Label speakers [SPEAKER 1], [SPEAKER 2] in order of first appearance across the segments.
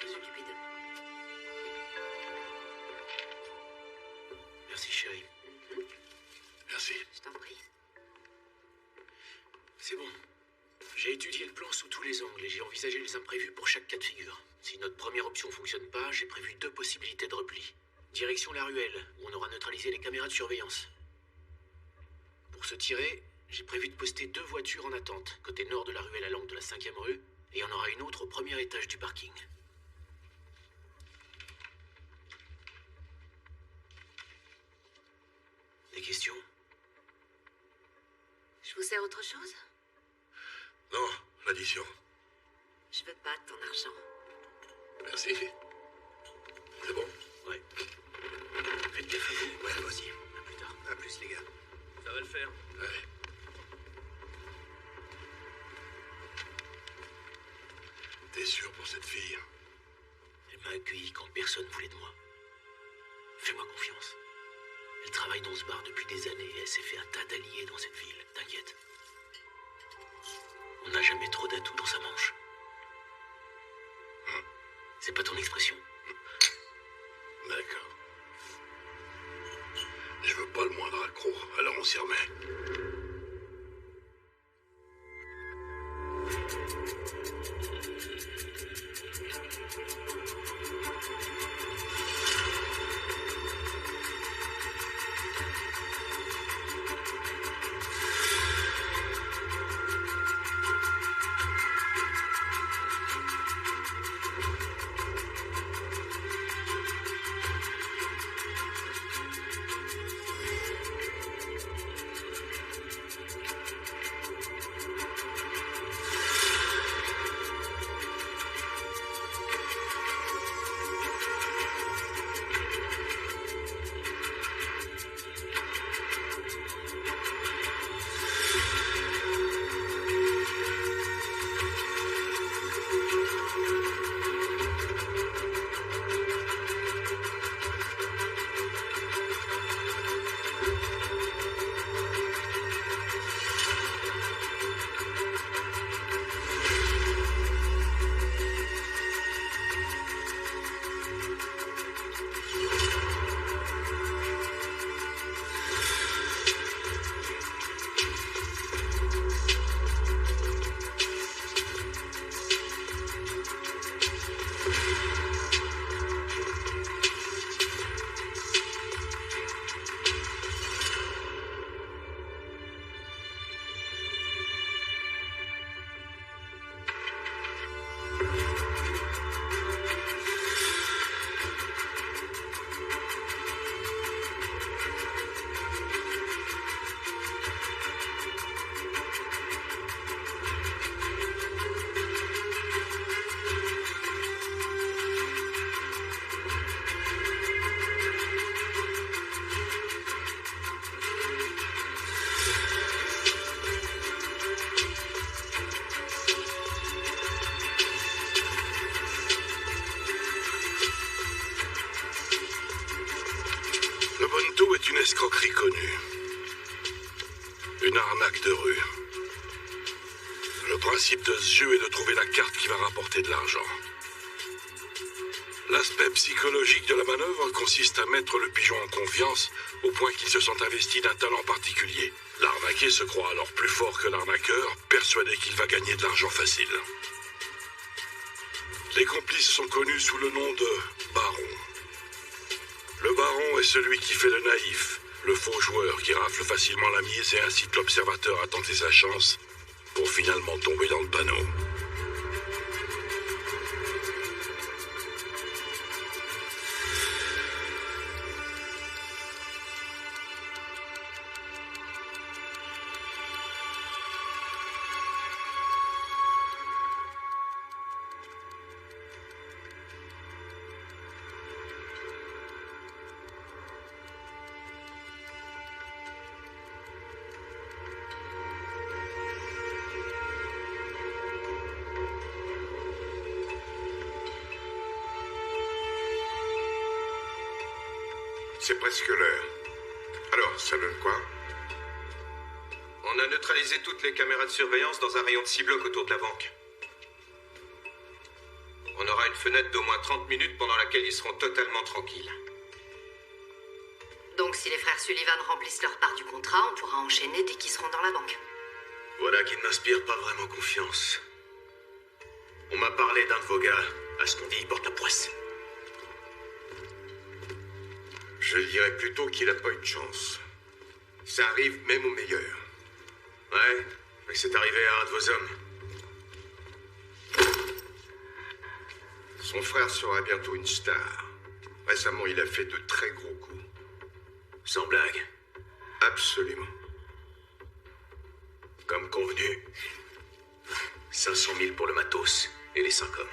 [SPEAKER 1] vais s'occuper d'eux.
[SPEAKER 2] Merci, chérie. Merci.
[SPEAKER 1] Je t'en prie.
[SPEAKER 2] C'est bon. J'ai étudié le plan sous tous les angles et j'ai envisagé les imprévus pour chaque cas de figure. Si notre première option fonctionne pas, j'ai prévu 2 possibilités de repli. Direction la ruelle, où on aura neutralisé les caméras de surveillance. Pour se tirer, j'ai prévu de poster 2 voitures en attente, côté nord de la ruelle à l'angle de la 5e rue, et il y en aura une autre au premier étage du parking. Des questions?
[SPEAKER 1] Je vous sers autre chose?
[SPEAKER 3] Non, l'addition.
[SPEAKER 1] Je veux pas de ton argent.
[SPEAKER 3] Merci. C'est bon?
[SPEAKER 2] Ouais. Faites gaffe à vous.
[SPEAKER 3] Ouais, moi aussi.
[SPEAKER 2] À plus tard.
[SPEAKER 3] À plus, les gars.
[SPEAKER 2] Ça va le faire.
[SPEAKER 3] Ouais. T'es sûr pour cette fille?
[SPEAKER 2] Elle m'a accueilli quand personne voulait de moi. Fais-moi confiance. Elle travaille dans ce bar depuis des années et elle s'est fait un tas d'alliés dans cette ville. T'inquiète. On n'a jamais trop d'atouts dans sa manche. C'est pas ton expression?
[SPEAKER 3] D'accord. Je veux pas le moindre accro, alors on s'y remet. Le Bonneau est une escroquerie connue. Une arnaque de rue. Le principe de ce jeu est de trouver la carte qui va rapporter de l'argent. L'aspect psychologique de la manœuvre consiste à mettre le pigeon en confiance au point qu'il se sent investi d'un talent particulier. L'arnaqué se croit alors plus fort que l'arnaqueur, persuadé qu'il va gagner de l'argent facile. Les complices sont connus sous le nom de baron. Le baron est celui qui fait le naïf, le faux joueur qui rafle facilement la mise et incite l'observateur à tenter sa chance pour finalement tomber dans le panneau.
[SPEAKER 4] C'est presque l'heure. Alors, ça donne quoi?
[SPEAKER 5] On a neutralisé toutes les caméras de surveillance dans un rayon de 6 blocs autour de la banque. On aura une fenêtre d'au moins 30 minutes pendant laquelle ils seront totalement tranquilles.
[SPEAKER 1] Donc si les frères Sullivan remplissent leur part du contrat, on pourra enchaîner dès qu'ils seront dans la banque.
[SPEAKER 2] Voilà qui ne m'inspire pas vraiment confiance. On m'a parlé d'un de vos gars. À ce qu'on dit, il porte la poisse.
[SPEAKER 4] Je dirais plutôt qu'il n'a pas eu de chance. Ça arrive même aux meilleurs.
[SPEAKER 2] Ouais, mais c'est arrivé à un de vos hommes.
[SPEAKER 4] Son frère sera bientôt une star. Récemment, il a fait de très gros coups.
[SPEAKER 2] Sans blague.
[SPEAKER 4] Absolument.
[SPEAKER 2] Comme convenu. 500 000 pour le matos et les 5 hommes.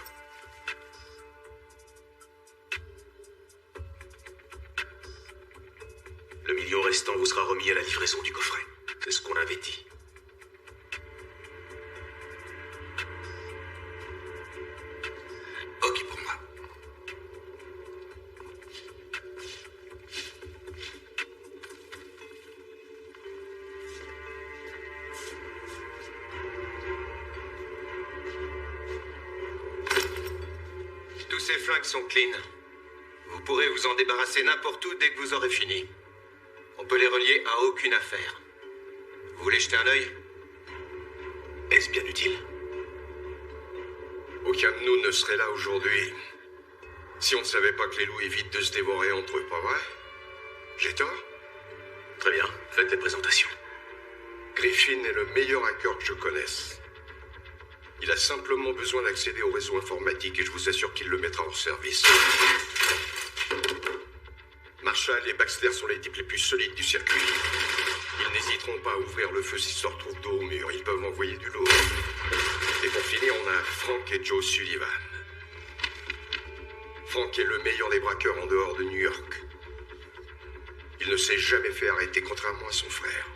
[SPEAKER 2] Le million restant vous sera remis à la livraison du coffret. C'est ce qu'on avait dit.
[SPEAKER 5] Ok pour moi. Tous ces flingues sont clean. Vous pourrez vous en débarrasser n'importe où dès que vous aurez fini. On peut les relier à aucune affaire. Vous voulez jeter un œil?
[SPEAKER 2] Est-ce bien utile?
[SPEAKER 4] Aucun de nous ne serait là aujourd'hui si on ne savait pas que les loups évitent de se dévorer entre eux, pas vrai? J'ai tort?
[SPEAKER 2] Très bien, faites les présentations.
[SPEAKER 4] Griffin est le meilleur hacker que je connaisse. Il a simplement besoin d'accéder au réseau informatique et je vous assure qu'il le mettra hors service. Marshall et Baxter sont les types les plus solides du circuit. Ils n'hésiteront pas à ouvrir le feu s'ils se retrouvent dos au mur. Ils peuvent envoyer du lourd. Et pour finir, on a Frank et Joe Sullivan. Frank est le meilleur des braqueurs en dehors de New York. Il ne s'est jamais fait arrêter, contrairement à son frère.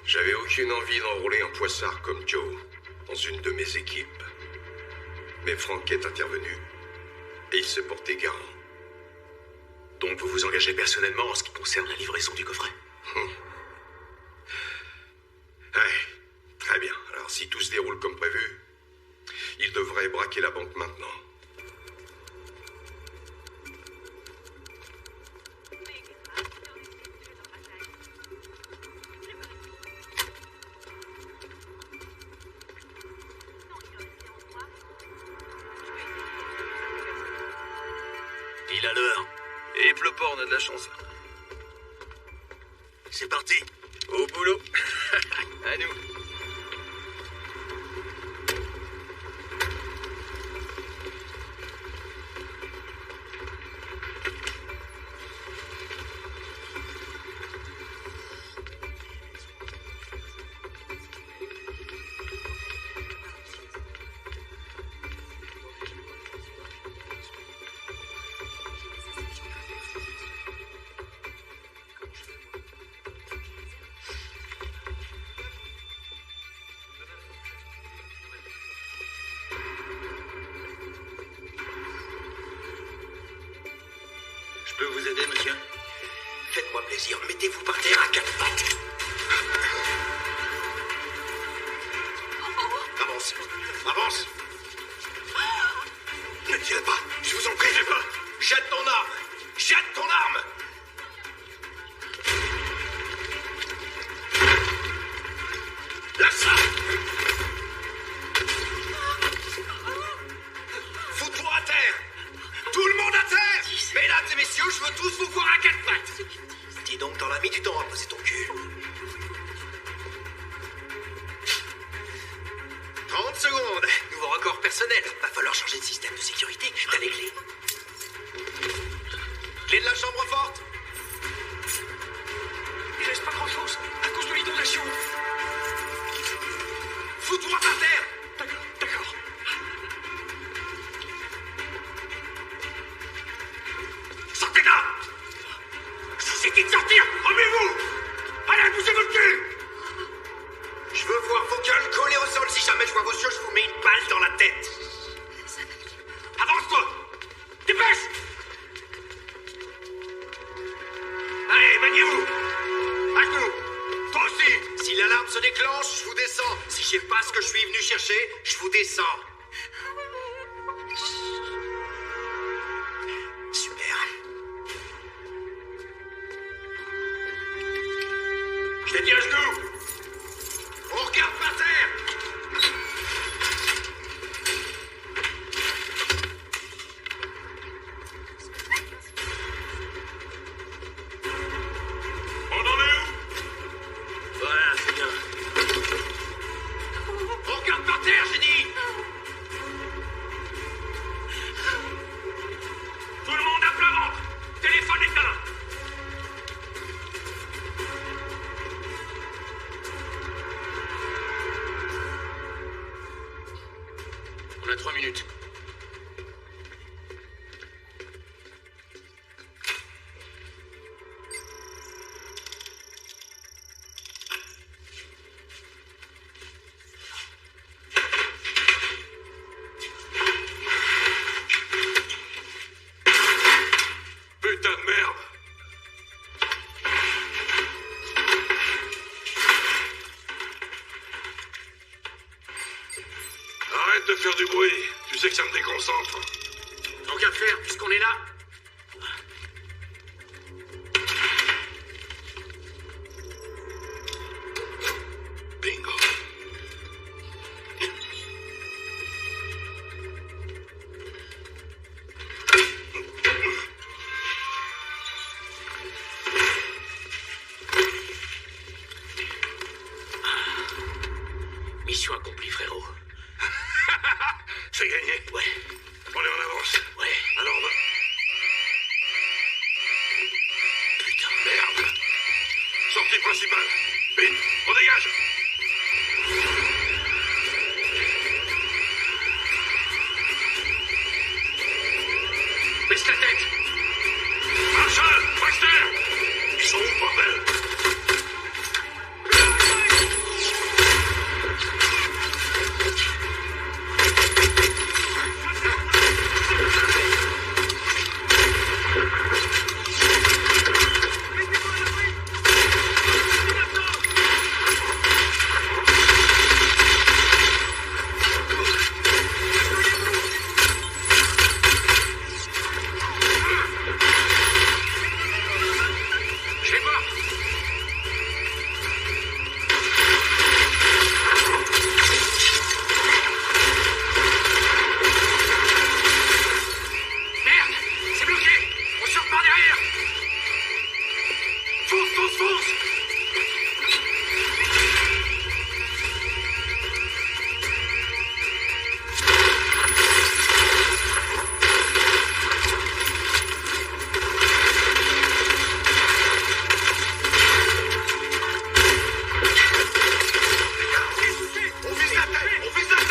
[SPEAKER 4] J'avais aucune envie d'enrôler un poissard comme Joe dans une de mes équipes. Mais Frank est intervenu et il s'est porté garant.
[SPEAKER 2] Donc vous vous engagez personnellement en ce qui concerne la livraison du coffret?
[SPEAKER 4] Ouais, très bien. Alors si tout se déroule comme prévu, il devrait braquer la banque maintenant.
[SPEAKER 2] Pile à l'heure. Et il pleut pas, on a de la chance. C'est parti. Au boulot. À nous. Je peux vous aider, monsieur? Faites-moi plaisir, mettez-vous par terre à 4 pattes.
[SPEAKER 4] Avance. Avance. Ne tirez pas. Je vous en prie.
[SPEAKER 2] Bougez pas. Jette ton arme. Jette ton arme. Lâche ça. Fous-toi à terre. Tout le monde à terre. Mesdames et messieurs, je veux tous vous voir à 4 pattes. Dis donc, t'en as mis du temps à poser ton cul. 30 secondes. Nouveau record personnel. Va falloir changer de système de sécurité. T'as les clés. Clé de la chambre forte. Il reste pas grand-chose à cause de l'inondation. Fous-toi par terre. D'accord. Sortez de là. Je vous ai dit de sortir. Remets-vous. Allez, bougez votre cul. Je veux voir vos gueules collées au sol. Si jamais je vois vos yeux, je vous mets une balle dans la tête. Avance-toi. Dépêche. Allez, maniez-vous. À genoux. Toi aussi. Si l'alarme se déclenche, je vous descends. Si j'ai pas ce que je suis venu chercher, je vous descends. Super. Je t'ai dit à genoux. On regarde par terre.
[SPEAKER 3] On en est où?
[SPEAKER 2] Voilà, c'est bien. On regarde par terre, j'ai dit. Tout le monde à plat ventre. Téléphone éteint. On a 3 minutes.
[SPEAKER 3] Putain de merde! Arrête de faire du bruit. Tu sais que ça me déconcentre.
[SPEAKER 2] Donc qu'à faire, puisqu'on est là.
[SPEAKER 3] Bingo.
[SPEAKER 2] Mission accomplie, frérot.
[SPEAKER 3] C'est gagné.
[SPEAKER 2] Ouais,
[SPEAKER 3] On est en avance.
[SPEAKER 2] ouais.
[SPEAKER 3] Alors on va...
[SPEAKER 2] Putain,
[SPEAKER 3] Merde. Sortie principale. Vite, on dégage.
[SPEAKER 2] baisse la tête.
[SPEAKER 3] Marshall, Baxter. Ils sont où, bordel?
[SPEAKER 2] Je vais voir. Merde, c'est bloqué. On sort par derrière. Fonce, fonce, fonce.
[SPEAKER 3] On vise la tête, on vise la tête.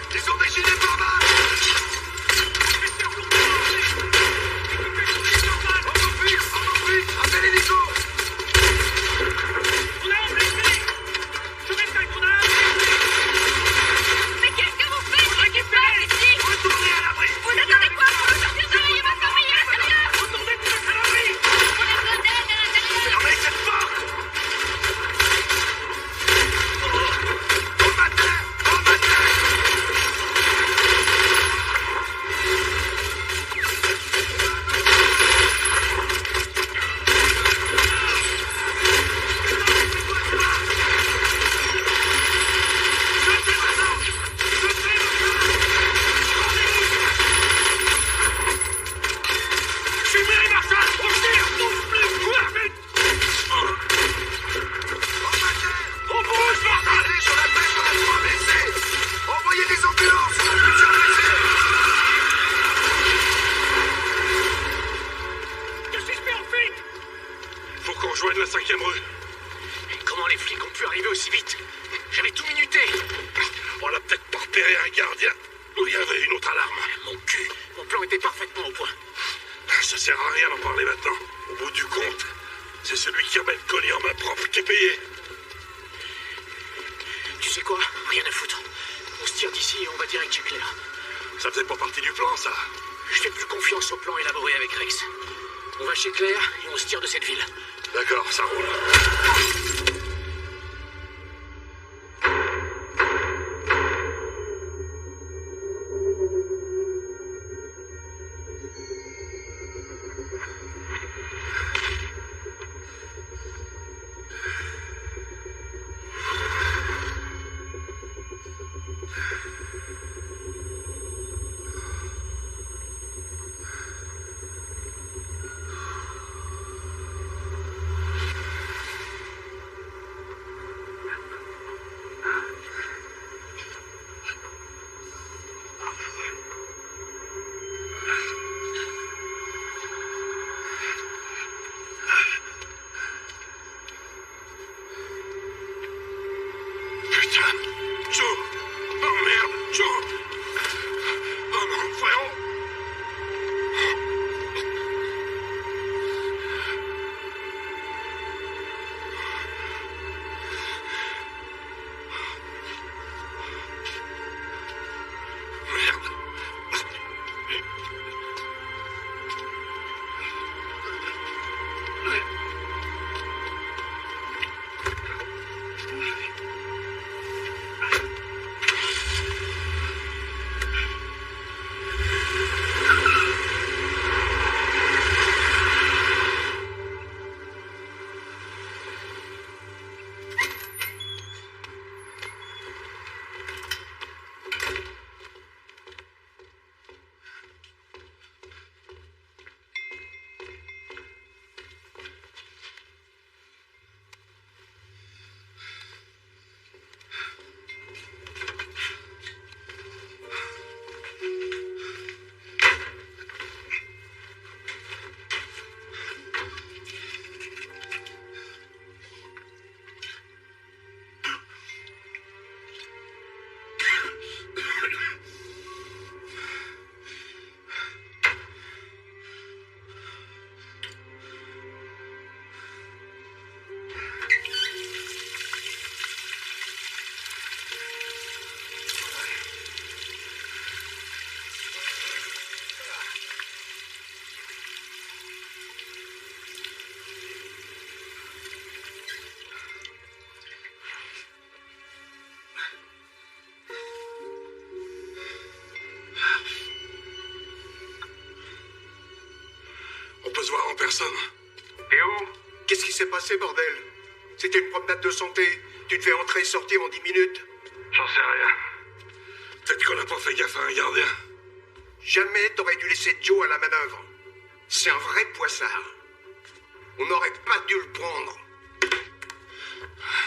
[SPEAKER 3] Ils ont des gilets pare-balles. On vite, appelle l'hélico.
[SPEAKER 6] Mais qu'est-ce que vous faites? Qu'est-ce qui se passe ici?
[SPEAKER 3] Retournez à l'abri.
[SPEAKER 6] Vous attendez quoi pour me sortir de là? Il y a ma famille à l'intérieur!
[SPEAKER 3] Retournez tous à l'abri.
[SPEAKER 6] On a besoin d'aide à l'intérieur!
[SPEAKER 3] Fermez cette porte. Au matin, au matin. Fumez, Marshall. On tire. On bouge, Marshall. Allez, sur la pêche, on a 3 blessés. Envoyez des ambulances, on a plusieurs blessés.
[SPEAKER 2] Qu'est-ce qui se fait en fuite?
[SPEAKER 3] Faut qu'on rejoigne la 5e rue.
[SPEAKER 2] Comment les flics ont pu arriver aussi vite? J'avais tout minuté.
[SPEAKER 3] On a peut-être pas repéré un gardien. Où il y avait une autre alarme.
[SPEAKER 2] Mon cul, mon plan était parfaitement au point.
[SPEAKER 3] Ça sert à rien d'en parler maintenant. Au bout du compte, c'est celui qui remet le colis en main propre qui est payé.
[SPEAKER 2] Tu sais quoi? Rien à foutre. On se tire d'ici et on va direct chez Claire.
[SPEAKER 3] Ça faisait pas partie du plan, ça.
[SPEAKER 2] Je fais plus confiance au plan élaboré avec Rex. On va chez Claire et on se tire de cette ville.
[SPEAKER 3] D'accord, ça roule. Joe! Oh merde, Joe! Oh non, frérot! Merde. On peut se voir en personne.
[SPEAKER 4] Et où? Qu'est-ce qui s'est passé, bordel? C'était une promenade de santé. Tu devais entrer et sortir en 10 minutes.
[SPEAKER 3] J'en sais rien. Peut-être qu'on n'a pas fait gaffe à un gardien.
[SPEAKER 4] Jamais t'aurais dû laisser Joe à la manœuvre. C'est un vrai poissard. On n'aurait pas dû le prendre.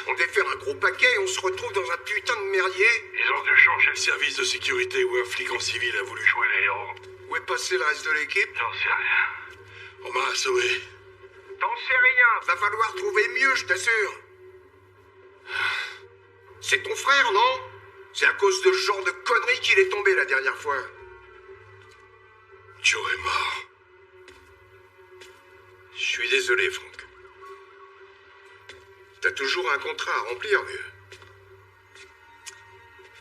[SPEAKER 4] On devait faire un gros paquet et on se retrouve dans un putain de merdier.
[SPEAKER 3] Ils ont dû changer le service de sécurité où un flic en civil a voulu jouer les héros.
[SPEAKER 4] Où est passé le reste de l'équipe?
[SPEAKER 3] J'en sais rien. On m'a assommé.
[SPEAKER 4] T'en sais rien. Va falloir trouver mieux, je t'assure. C'est ton frère, non? C'est à cause de ce genre de conneries qu'il est tombé la dernière fois.
[SPEAKER 3] Joe est mort.
[SPEAKER 4] Je suis désolé, Franck. T'as toujours un contrat à remplir, vieux.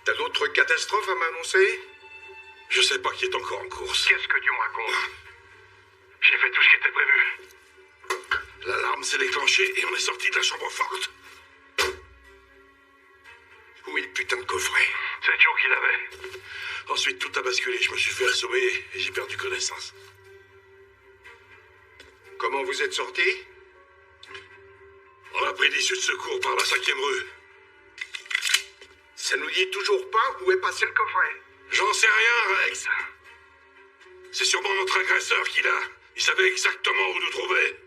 [SPEAKER 4] T'as d'autres catastrophes à m'annoncer?
[SPEAKER 3] Je sais pas qui est encore en course.
[SPEAKER 4] Qu'est-ce que tu me racontes?
[SPEAKER 3] J'ai fait tout ce qui était prévu. L'alarme s'est déclenchée et on est sorti de la chambre forte.
[SPEAKER 4] Où est le putain de coffret?
[SPEAKER 3] C'est Joe qui l'avait. Ensuite, tout a basculé. Je me suis fait assommer et j'ai perdu connaissance.
[SPEAKER 4] Comment vous êtes sortis?
[SPEAKER 3] On a pris l'issue de secours par la 5e rue.
[SPEAKER 4] Ça nous dit toujours pas où est passé le coffret.
[SPEAKER 3] J'en sais rien, Rex. C'est sûrement notre agresseur qui l'a. Il savait exactement où nous trouver.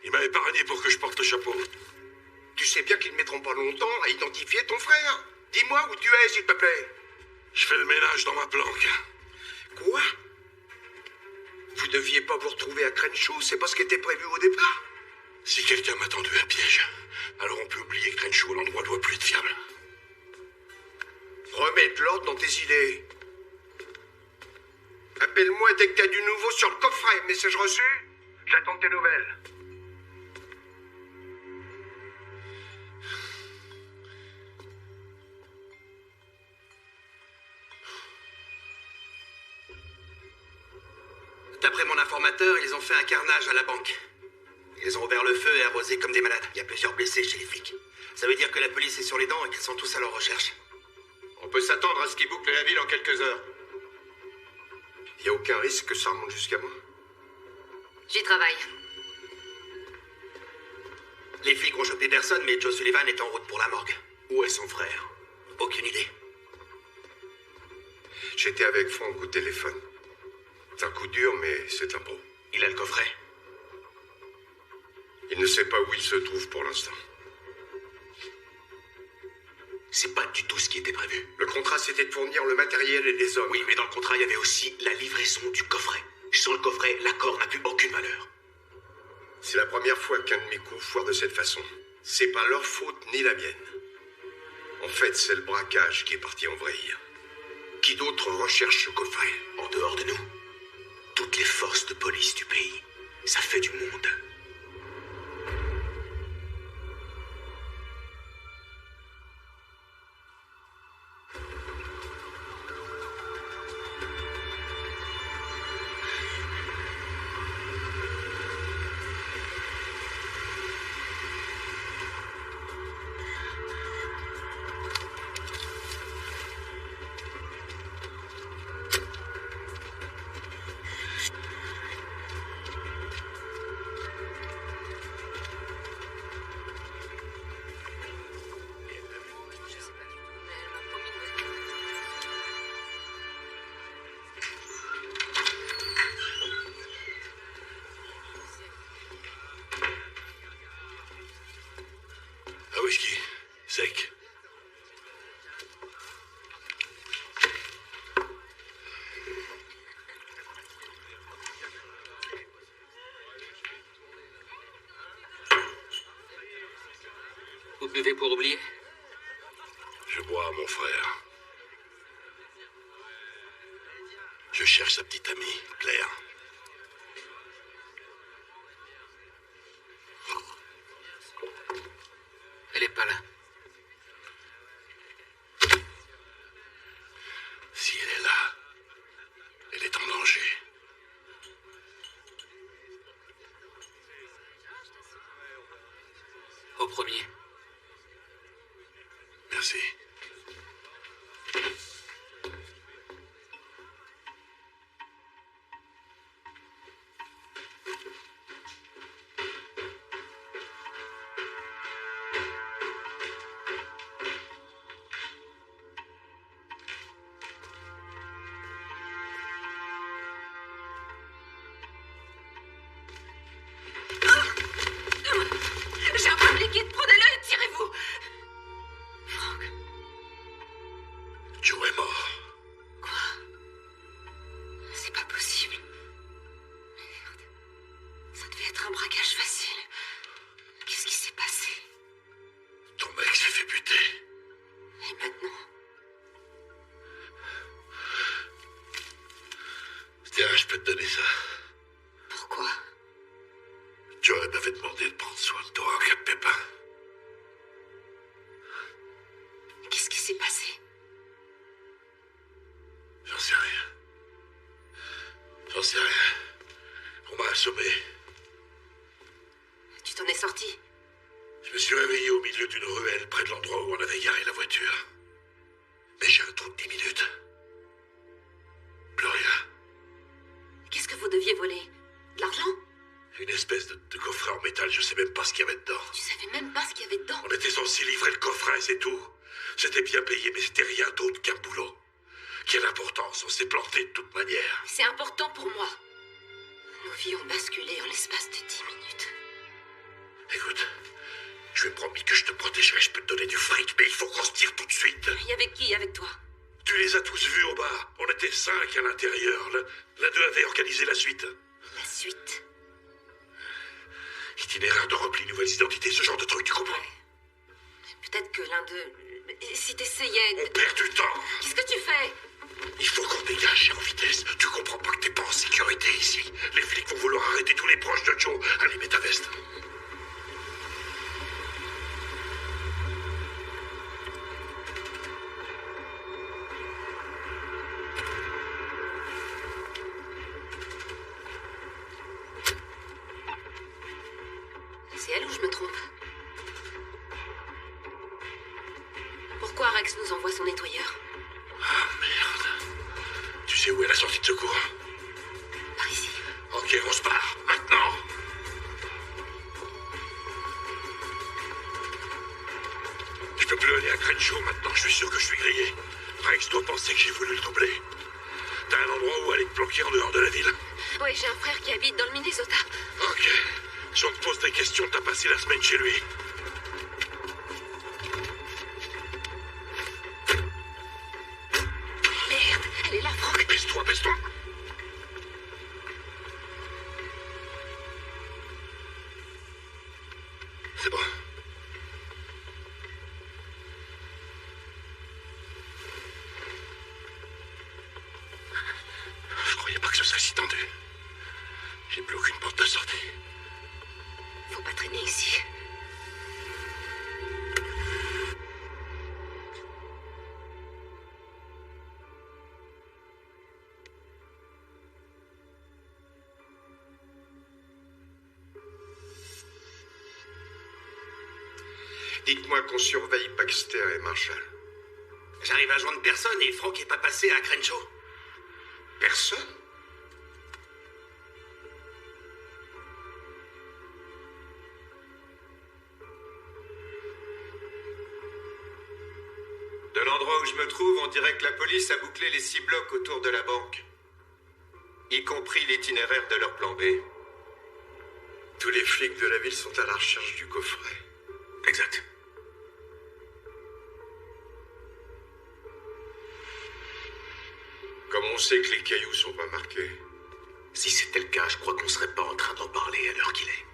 [SPEAKER 3] Il m'a épargné pour que je porte le chapeau.
[SPEAKER 4] Tu sais bien qu'ils ne mettront pas longtemps à identifier ton frère. Dis-moi où tu es, s'il te plaît.
[SPEAKER 3] Je fais le ménage dans ma planque.
[SPEAKER 4] Quoi? Vous deviez pas vous retrouver à Crenshaw, c'est pas ce qui était prévu au départ?
[SPEAKER 3] Si quelqu'un m'a tendu un piège, alors on peut oublier que Crenshaw, l'endroit doit plus être fiable.
[SPEAKER 4] Remets de l'ordre dans tes idées. Appelle-moi dès que t'as du nouveau sur le coffret. Message reçu? J'attends tes nouvelles. D'après mon informateur, ils ont fait un carnage à la banque. Ils ont ouvert le feu et arrosé comme des malades. Il y a plusieurs blessés chez les flics. Ça veut dire que la police est sur les dents et qu'ils sont tous à leur recherche.
[SPEAKER 5] On peut s'attendre à ce qu'ils bouclent la ville en quelques heures.
[SPEAKER 4] Il n'y a aucun risque que ça remonte jusqu'à moi.
[SPEAKER 1] J'y travaille.
[SPEAKER 4] Les flics ont chopé personne, mais Joe Sullivan est en route pour la morgue. Où est son frère? Aucune idée. J'étais avec Frank au téléphone. C'est un coup dur, mais c'est un pro. Il a le coffret? Il ne sait pas où il se trouve pour l'instant.
[SPEAKER 5] C'est pas du tout ce qui était prévu.
[SPEAKER 4] Le contrat, c'était de fournir le matériel et les hommes.
[SPEAKER 5] Oui, mais dans le contrat, il y avait aussi la livraison du coffret. Sans le coffret, l'accord n'a plus aucune valeur.
[SPEAKER 4] C'est la première fois qu'un de mes coups foire de cette façon. C'est pas leur faute ni la mienne. En fait, c'est le braquage qui est parti en vrille. Qui d'autre recherche ce coffret?
[SPEAKER 5] En dehors de nous, toutes les forces de police du pays. Ça fait du monde.
[SPEAKER 3] Un whisky, sec.
[SPEAKER 2] Vous buvez pour oublier?
[SPEAKER 3] Je bois à mon frère. Je cherche sa petite amie, Claire.
[SPEAKER 2] Elle est pas là.
[SPEAKER 3] Si elle est là, elle est en danger.
[SPEAKER 2] Au premier.
[SPEAKER 3] Merci.
[SPEAKER 6] J'ai un peu de liquide, prenez-le et tirez-vous. Franck,
[SPEAKER 3] Joe est mort.
[SPEAKER 6] quoi? C'est pas possible. Merde. Ça devait être un braquage facile. Qu'est-ce qui s'est passé?
[SPEAKER 3] Ton mec s'est fait buter.
[SPEAKER 6] Et maintenant?
[SPEAKER 3] Tiens, je peux te donner ça.
[SPEAKER 6] Pourquoi?
[SPEAKER 3] Joe m'avait demandé de prendre soin de toi en cas de pépin.
[SPEAKER 6] Qu'est-ce qui s'est passé?
[SPEAKER 3] J'en sais rien. J'en sais rien. On m'a assommé.
[SPEAKER 6] Tu t'en es sorti?
[SPEAKER 3] Je me suis réveillé au milieu d'une ruelle près de l'endroit où on avait garé la voiture. Mais j'ai un trou de 10 minutes. Plus rien.
[SPEAKER 6] Qu'est-ce que vous deviez voler? De l'argent?
[SPEAKER 3] Une espèce de coffret en métal, je sais même pas ce qu'il y avait dedans.
[SPEAKER 6] Tu savais même pas ce qu'il y avait dedans.
[SPEAKER 3] On était censé livrer le coffret, c'est tout. C'était bien payé, mais c'était rien d'autre qu'un boulot. Quelle importance, on s'est planté de toute manière.
[SPEAKER 6] C'est important pour moi. Nos vies ont basculé en l'espace de 10 minutes.
[SPEAKER 3] Écoute, je lui ai promis que je te protégerai, je peux te donner du fric, mais il faut qu'on se tire tout de suite.
[SPEAKER 6] Il y avait qui avec toi?
[SPEAKER 3] Tu les as tous vus au bas. On était 5 à l'intérieur. L'un d'eux avait organisé la suite.
[SPEAKER 6] La suite.
[SPEAKER 3] Itinéraire de repli, nouvelles identités, ce genre de truc, tu comprends?
[SPEAKER 6] Peut-être que l'un d'eux... Si t'essayais...
[SPEAKER 3] On perd du temps.
[SPEAKER 6] Qu'est-ce que tu fais?
[SPEAKER 3] Il faut qu'on dégage en vitesse. Tu comprends pas que t'es pas en sécurité ici. Les flics vont vouloir arrêter tous les proches de Joe. Allez, mets ta veste.
[SPEAKER 6] trompe. Pourquoi Rex nous envoie son nettoyeur?
[SPEAKER 3] Ah, merde. Tu sais où est la sortie de secours?
[SPEAKER 6] Par ici.
[SPEAKER 3] Ok, on se barre. Maintenant. Je peux plus aller à Crenshaw maintenant. Je suis sûr que je suis grillé. Rex doit penser que j'ai voulu le doubler. T'as un endroit où aller te planquer en dehors de la ville?
[SPEAKER 6] Oui, j'ai un frère qui habite dans le Minnesota.
[SPEAKER 3] Ok. Si on te pose des questions, t'as passé la semaine chez lui.
[SPEAKER 6] Merde, elle est là, Franck.
[SPEAKER 3] Baisse-toi, baisse-toi. C'est bon. Je croyais pas que ce serait si tendu. J'ai plus aucune porte de sortie.
[SPEAKER 6] Faut pas traîner ici.
[SPEAKER 4] Dites-moi qu'on surveille Baxter et Marshall.
[SPEAKER 5] J'arrive à joindre personne et Franck est pas passé à Crenshaw.
[SPEAKER 4] Personne?
[SPEAKER 5] De l'endroit où je me trouve, on dirait que la police a bouclé les 6 blocs autour de la banque. Y compris l'itinéraire de leur plan B.
[SPEAKER 4] Tous les flics de la ville sont à la recherche du coffret.
[SPEAKER 5] Exact.
[SPEAKER 4] Comment on sait que les cailloux sont pas marqués?
[SPEAKER 2] Si c'était le cas, je crois qu'on serait pas en train d'en parler à l'heure qu'il est.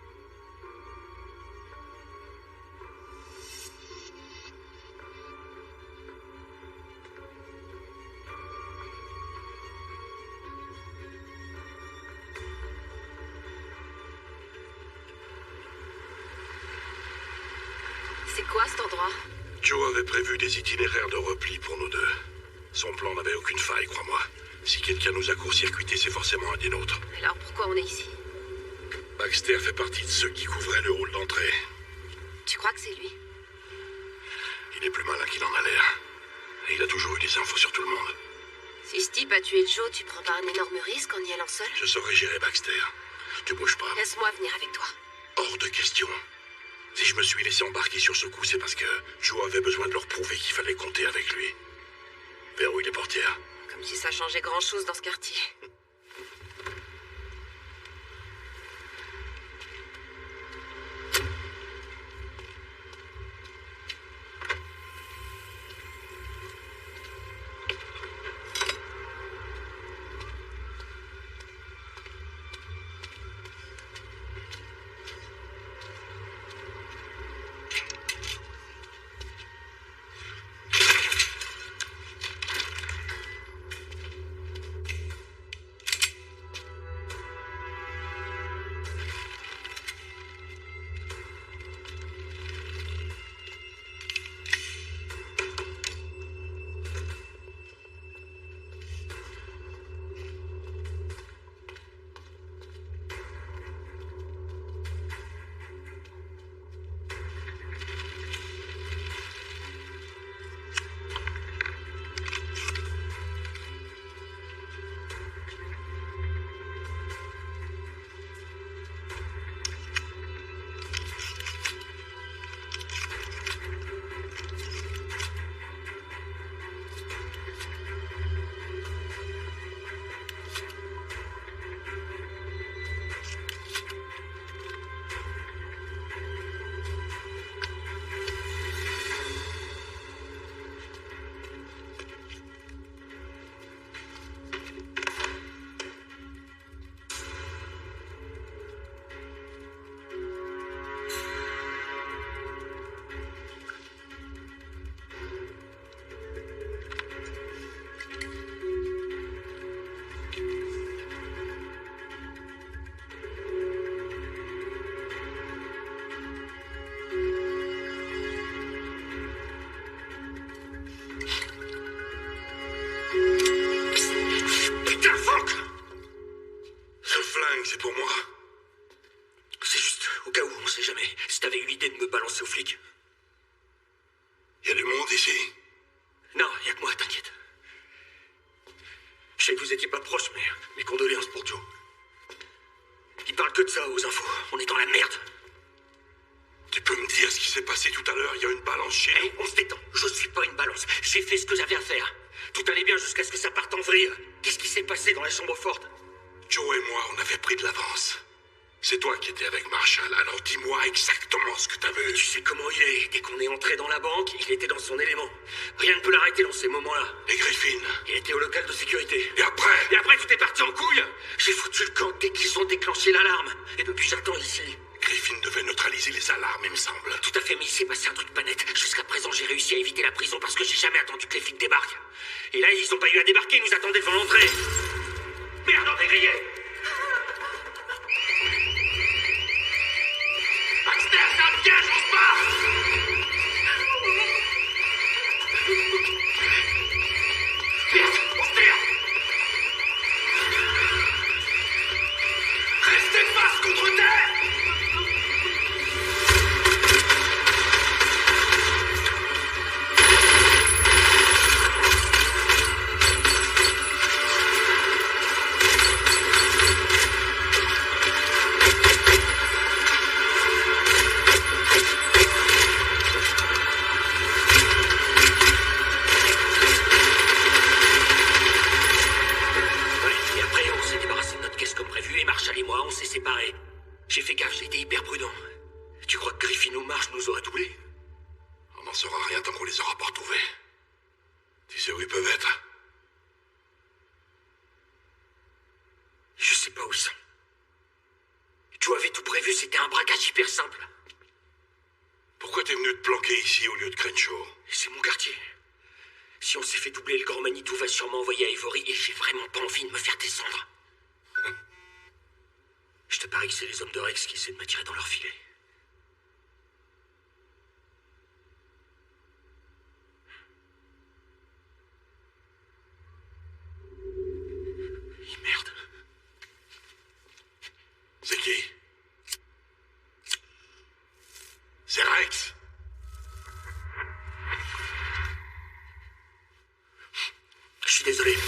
[SPEAKER 6] C'est quoi cet endroit?
[SPEAKER 3] Joe avait prévu des itinéraires de repli pour nous deux. Son plan n'avait aucune faille, crois-moi. Si quelqu'un nous a court-circuité, c'est forcément un des nôtres.
[SPEAKER 6] Alors pourquoi on est ici?
[SPEAKER 3] Baxter fait partie de ceux qui couvraient le hall d'entrée.
[SPEAKER 6] Tu crois que c'est lui?
[SPEAKER 3] Il est plus malin qu'il en a l'air. Et il a toujours eu des infos sur tout le monde.
[SPEAKER 6] Si ce type a tué Joe, tu prends pas un énorme risque en y allant seul?
[SPEAKER 3] Je saurais gérer Baxter. Tu bouges pas.
[SPEAKER 6] Laisse-moi venir avec toi.
[SPEAKER 3] Hors de question. Si je me suis laissé embarquer sur ce coup, c'est parce que Joe avait besoin de leur prouver qu'il fallait compter avec lui. Verrouille les portières.
[SPEAKER 6] Comme si ça changeait grand-chose dans ce quartier.
[SPEAKER 3] C'est pour moi.
[SPEAKER 2] C'est juste au cas où, on sait jamais. Si t'avais eu l'idée aux flics.
[SPEAKER 3] Il y a du monde ici.
[SPEAKER 2] Non, il y a que moi, t'inquiète. Je sais que vous étiez pas proches, mais mes condoléances pour Joe. Il parle que de ça aux infos. On est dans la merde.
[SPEAKER 3] Tu peux me dire ce qui s'est passé tout à l'heure? Il y a une balance chez nous.
[SPEAKER 2] Hey, on se détend. Je suis pas une balance. J'ai fait ce que j'avais à faire. Tout allait bien jusqu'à ce que ça parte en vrille. Qu'est-ce qui s'est passé dans la chambre forte?
[SPEAKER 3] Joe et moi, on avait pris de l'avance. C'est toi qui étais avec Marshall, alors dis-moi exactement ce que t'as vu.
[SPEAKER 2] Tu sais comment il est. Dès qu'on est entré dans la banque, il était dans son élément. Rien ne peut l'arrêter dans ces moments-là.
[SPEAKER 3] Les Griffins.
[SPEAKER 2] Il était au local de sécurité.
[SPEAKER 3] Et après?
[SPEAKER 2] Et après, tout est parti en couille. J'ai foutu le camp dès qu'ils ont déclenché l'alarme. Et depuis, j'attends ici.
[SPEAKER 3] Griffin devait neutraliser les alarmes, il me semble.
[SPEAKER 2] Tout à fait, mais il s'est passé un truc pas net. Jusqu'à présent, j'ai réussi à éviter la prison parce que j'ai jamais attendu que les flics débarquent. Et là, ils ont pas eu à débarquer, ils nous attendaient devant l'entrée. Merde, on est grillé. Baxter, c'est un piège, on se barre. Merde, on se tire. Restez face contre terre. J'ai fait gaffe, j'ai été hyper prudent. Tu crois que Griffin ou Marsh nous auraient doublés?
[SPEAKER 3] On n'en saura rien tant qu'on les aura pas retrouvés. Tu sais où ils peuvent être?
[SPEAKER 2] Je sais pas où ils sont. Tu avais tout prévu, c'était un braquage hyper simple.
[SPEAKER 3] Pourquoi t'es venu te planquer ici au lieu de Crenshaw?
[SPEAKER 2] C'est mon quartier. Si on s'est fait doubler, le grand Manitou va sûrement envoyer à Ivory et j'ai vraiment pas envie de me faire descendre. Je te parie que c'est les hommes de Rex qui essaient de m'attirer dans leur filet. Et merde.
[SPEAKER 3] C'est qui? C'est Rex.
[SPEAKER 2] Je suis désolé.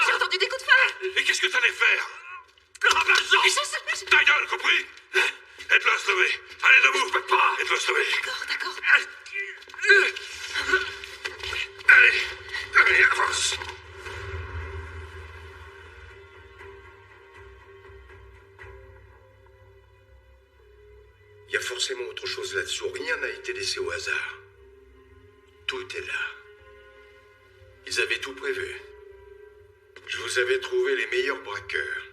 [SPEAKER 6] J'ai entendu des coups de feu.
[SPEAKER 3] Et qu'est-ce que t'allais faire? Ta gueule, compris? Aide-le à se lever. Allez, debout. Je peux pas. Aide-le à se lever.
[SPEAKER 6] D'accord.
[SPEAKER 3] Allez, avance.
[SPEAKER 4] Il y a forcément autre chose là-dessous. Rien n'a été laissé au hasard. Tout est là. Ils avaient tout prévu. Je vous avais trouvé les meilleurs braqueurs.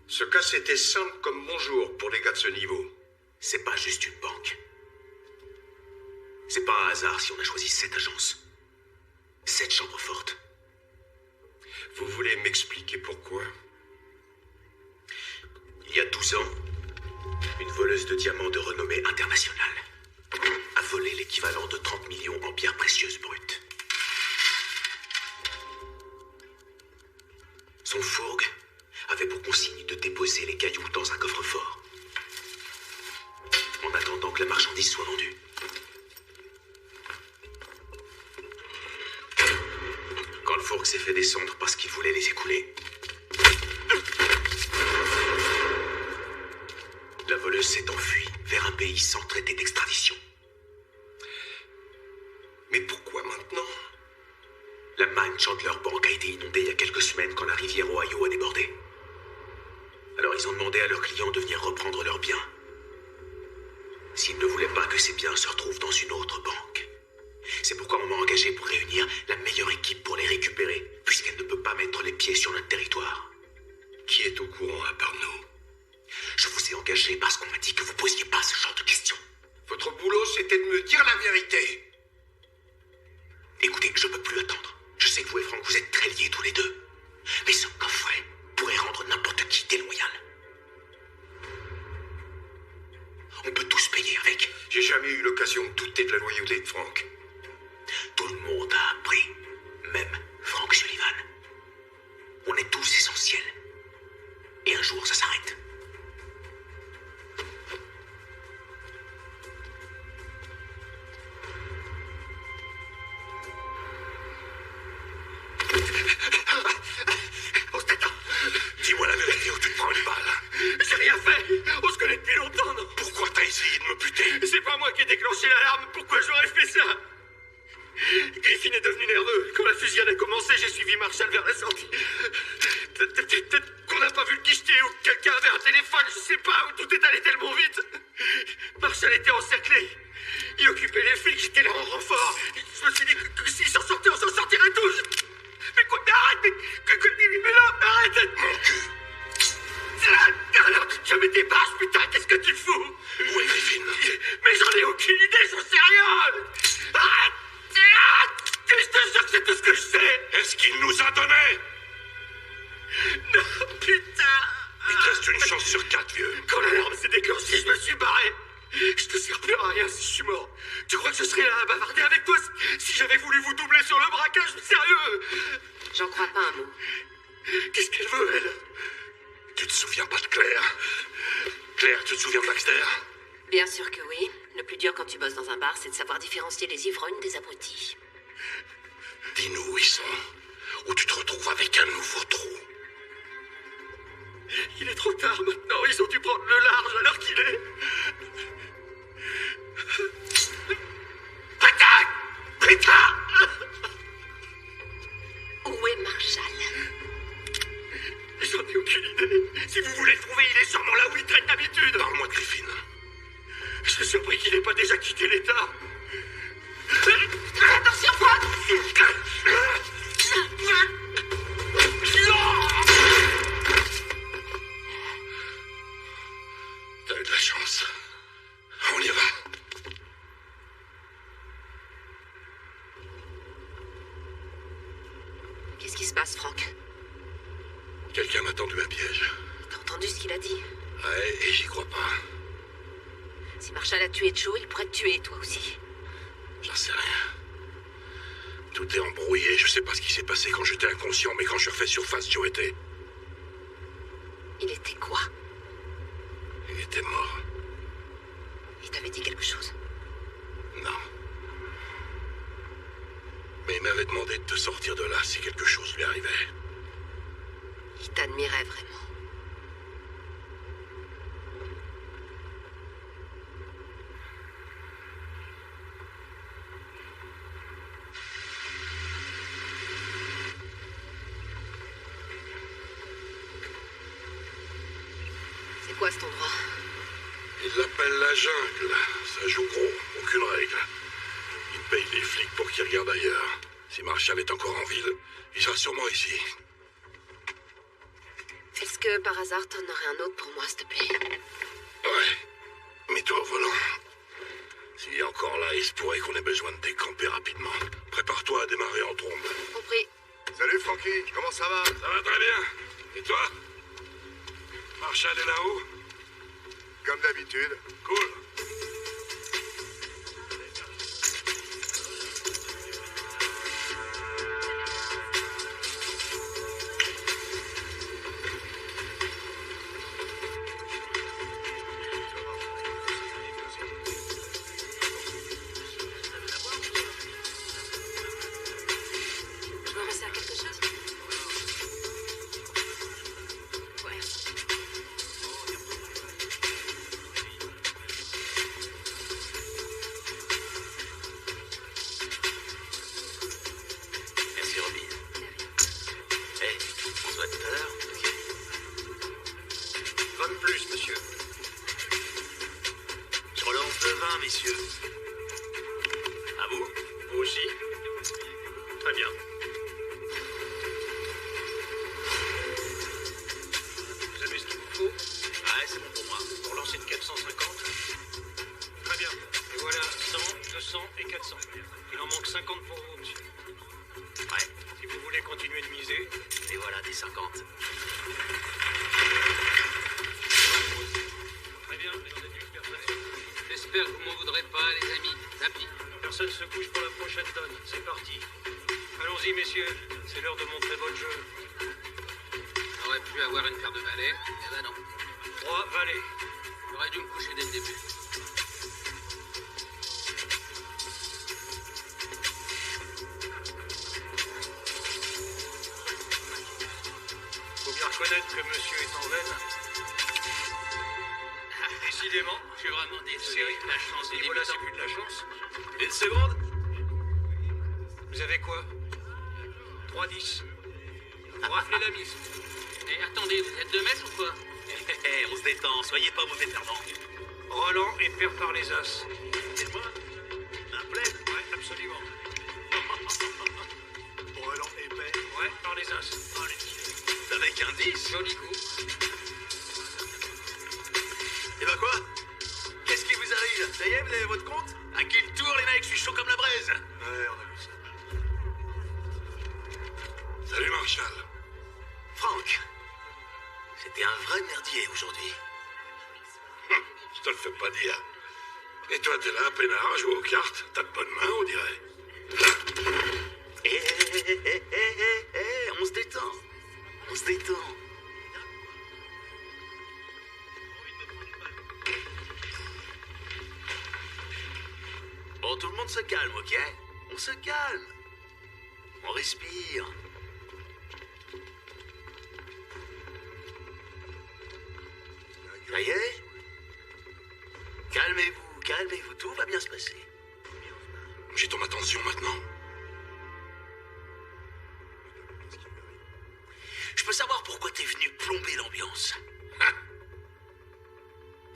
[SPEAKER 4] Ce cas, c'était simple comme bonjour pour les gars de ce niveau.
[SPEAKER 2] C'est pas juste une banque. C'est pas un hasard si on a choisi 7 agences. 7 chambres fortes.
[SPEAKER 4] Vous voulez m'expliquer pourquoi?
[SPEAKER 2] Il y a 12 ans, une voleuse de diamants de renommée internationale a volé l'équivalent de 30 millions en pierres précieuses brutes. Son fourgue avait pour consigne de déposer les cailloux dans un coffre-fort, en attendant que la marchandise soit vendue. Quand le fourgue s'est fait descendre parce qu'il voulait les écouler, la voleuse s'est enfuie vers un pays sans traité d'extradition.
[SPEAKER 4] Mais pourquoi maintenant?
[SPEAKER 2] La manne Chandler Bank a été inondée il y a quelques semaines quand la rivière Ohio a débordé. Alors ils ont demandé à leurs clients de venir reprendre leurs biens. S'ils ne voulaient pas que ces biens se retrouvent dans une autre banque. C'est pourquoi on m'a engagé pour réunir la meilleure équipe pour les récupérer, puisqu'elle ne peut pas mettre les pieds sur notre territoire.
[SPEAKER 4] Qui est au courant à part nous?
[SPEAKER 2] Je vous ai engagé parce qu'on m'a dit que vous posiez pas ce genre de questions.
[SPEAKER 4] Votre boulot, c'était de me dire la vérité.
[SPEAKER 2] Écoutez, je peux plus attendre. Je sais que vous et Frank, vous êtes très liés tous les deux. Mais ce coffret pourrait rendre n'importe qui déloyal. On peut tous payer avec.
[SPEAKER 4] J'ai jamais eu l'occasion de douter de la loyauté de Frank.
[SPEAKER 2] Tout le monde a appris, même Frank Sullivan. On est tous essentiels. Et un jour, ça s'arrête.
[SPEAKER 4] On t'attend. Dis-moi la vérité ou tu te prends une balle.
[SPEAKER 5] J'ai rien fait. On se connaît depuis longtemps, non?
[SPEAKER 4] Pourquoi t'as essayé de me buter?
[SPEAKER 5] C'est pas moi qui ai déclenché l'alarme. Pourquoi j'aurais fait ça? Griffin est devenu nerveux. Quand la fusillade a commencé, j'ai suivi Marshall vers la sortie. Peut-être qu'on n'a pas vu le guichetier ou que quelqu'un avait un téléphone, je sais pas, ou tout est allé tellement vite. Marshall était encerclé. Il occupait les flics, j'étais là en renfort. Je me suis dit que s'ils s'en sortaient, on s'en sortirait tous. Mais quoi, mais arrête, mais là, arrête.
[SPEAKER 4] Mon cul.
[SPEAKER 5] Alors, tu me débarques, putain, qu'est-ce que tu fous?
[SPEAKER 4] Où est Griffin?
[SPEAKER 5] Mais j'en ai aucune idée, j'en sais rien. Arrête. Je te jure que c'est tout ce que je sais.
[SPEAKER 3] Est-ce qu'il nous a donné?
[SPEAKER 5] Non, putain.
[SPEAKER 3] Il te reste une chance sur 4, vieux.
[SPEAKER 5] Quand l'alarme s'est déclenchée, je me suis barré. Je te sers plus à rien si je suis mort. Tu crois que je serais là à bavarder avec toi si j'avais voulu vous doubler sur le braquage? Sérieux?
[SPEAKER 1] J'en crois pas un mot.
[SPEAKER 5] Qu'est-ce qu'elle veut, elle?
[SPEAKER 3] Tu te souviens pas de Claire? Claire, tu te souviens de Baxter?
[SPEAKER 1] Bien sûr que oui. Le plus dur quand tu bosses dans un bar, c'est de savoir différencier les ivrognes des abrutis.
[SPEAKER 3] Dis-nous où ils sont. Ou tu te retrouves avec un nouveau trou.
[SPEAKER 5] Il est trop tard maintenant. Ils ont dû prendre le large à l'heure qu'il est. Putain! Putain!
[SPEAKER 1] Où est Marshall?
[SPEAKER 5] J'en ai aucune idée. Si vous voulez le trouver, il est sûrement là où il traîne d'habitude.
[SPEAKER 3] Parle-moi de Griffin.
[SPEAKER 5] Je suis surpris qu'il n'ait pas déjà quitté l'État.
[SPEAKER 1] Attention, Frank!
[SPEAKER 3] T'as eu de la chance. On y va.
[SPEAKER 1] Qu'est-ce qui se passe, Frank?
[SPEAKER 3] Quelqu'un m'a tendu un piège.
[SPEAKER 1] T'as entendu ce qu'il a dit?
[SPEAKER 3] Ouais, et j'y crois pas.
[SPEAKER 1] Si Marshall a tué Joe, il pourrait te tuer, toi aussi.
[SPEAKER 3] J'en sais rien. Tout est embrouillé. Je sais pas ce qui s'est passé quand j'étais inconscient, mais quand je refais surface, Joe était...
[SPEAKER 1] Il était quoi?
[SPEAKER 3] Il était mort.
[SPEAKER 1] Il t'avait dit quelque chose?
[SPEAKER 3] Non. Mais il m'avait demandé de te sortir de là si quelque chose lui arrivait.
[SPEAKER 1] Il t'admirait vraiment. C'est quoi cet endroit?
[SPEAKER 3] Il l'appelle la jungle. Ça joue gros. Aucune règle. Il paye les flics pour qu'ils regardent ailleurs. Si Marshall est encore en ville, il sera sûrement ici.
[SPEAKER 1] Fais ce
[SPEAKER 6] Est-ce que par hasard t'en aurais un autre pour moi, s'il te plaît?
[SPEAKER 3] Ouais. Mets-toi au volant. S'il est encore là, il se pourrait qu'on ait besoin de décamper rapidement. Prépare-toi à démarrer en trombe.
[SPEAKER 6] Compris.
[SPEAKER 4] Salut Frankie, comment ça va?
[SPEAKER 3] Ça va très bien. Et toi? Marshall est là-haut?
[SPEAKER 4] Comme d'habitude.
[SPEAKER 3] Cool.
[SPEAKER 6] Je me resserre quelque chose? Ouais.
[SPEAKER 2] Merci, Robin. Hé, on se voit tout à l'heure, ok?
[SPEAKER 4] 20 de plus, monsieur.
[SPEAKER 2] Je relance le 20, messieurs. À vous?
[SPEAKER 5] Vous aussi? Très bien. Vous avez ce qu'il vous faut?
[SPEAKER 2] Ouais, c'est bon pour moi.
[SPEAKER 5] Pour lancer de 450? Très bien. Et voilà, 100, 200 et 400. Il en manque 50 pour vous, monsieur.
[SPEAKER 2] Ouais,
[SPEAKER 5] Si vous voulez continuer de miser,
[SPEAKER 2] et voilà, des 50.
[SPEAKER 5] très bien, mais dans une personne.
[SPEAKER 7] J'espère que vous m'en voudrez pas, les amis. Tapis.
[SPEAKER 5] Personne se couche pour la prochaine tonne. C'est parti. Allons-y, messieurs. C'est l'heure de montrer votre jeu.
[SPEAKER 7] On aurait pu avoir une paire de valets. Eh ben non.
[SPEAKER 5] 3 valets.
[SPEAKER 7] J'aurais dû me coucher dès le début.
[SPEAKER 5] Faut bien reconnaître que monsieur est en veine. Décidément.
[SPEAKER 7] Je suis vraiment désolé.
[SPEAKER 5] Série.
[SPEAKER 7] La chance du
[SPEAKER 5] Et voilà, c'est
[SPEAKER 7] débutant.
[SPEAKER 5] plus de la chance.
[SPEAKER 2] Une seconde?
[SPEAKER 5] Vous avez quoi? 3-10. Vous raflez la mise.
[SPEAKER 7] Et attendez, vous êtes 2 mètres ou quoi?
[SPEAKER 2] Hé, on se détend, soyez pas mauvais perdants.
[SPEAKER 5] Roland est perd par les as.
[SPEAKER 2] C'est moi? Un plaid?
[SPEAKER 5] Ouais, absolument.
[SPEAKER 2] Roland épais.
[SPEAKER 5] Ouais, par les as.
[SPEAKER 2] Avec un 10?
[SPEAKER 7] Joli coup.
[SPEAKER 2] Et bah quoi? Qu'est-ce qui vous arrive? Ça y est, vous avez votre compte? À qui le tour, les mecs? Je suis chaud comme la braise.
[SPEAKER 3] Ouais, on a vu ça. Salut Marshall.
[SPEAKER 2] Franck, c'était un vrai merdier aujourd'hui.
[SPEAKER 3] Je te le fais pas dire. Et toi, t'es là, peinard, à jouer aux cartes. T'as de bonnes mains, on dirait.
[SPEAKER 2] On se détend. On se détend. Bon, tout le monde se calme, ok? On se calme. On respire. Ça y est? Calmez-vous, calmez-vous, tout va bien se passer.
[SPEAKER 3] J'ai ton attention maintenant.
[SPEAKER 2] Je peux savoir pourquoi t'es venu plomber l'ambiance. Hein?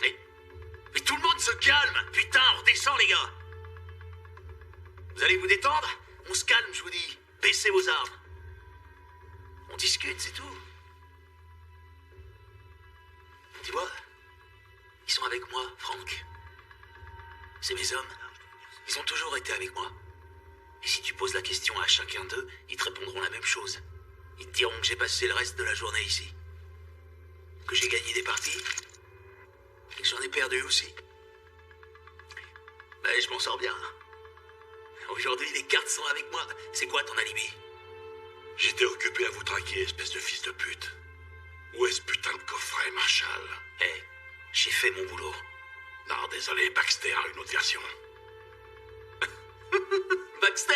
[SPEAKER 2] Mais tout le monde se calme. Putain, on redescend, les gars. Vous allez vous détendre? On se calme, je vous dis. Baissez vos armes. On discute, c'est tout. Tu vois, ils sont avec moi, Franck. C'est mes hommes. Ils ont toujours été avec moi. Et si tu poses la question à chacun d'eux, ils te répondront la même chose. Ils te diront que j'ai passé le reste de la journée ici. Que j'ai gagné des parties. Et que j'en ai perdu aussi. Mais je m'en sors bien. Aujourd'hui, les cartes sont avec moi. C'est quoi ton alibi?
[SPEAKER 3] J'étais occupé à vous traquer, espèce de fils de pute. Où est ce putain de coffret, Marshall?
[SPEAKER 2] Hé, j'ai fait mon boulot.
[SPEAKER 3] Non, désolé, Baxter a une autre version.
[SPEAKER 2] Baxter!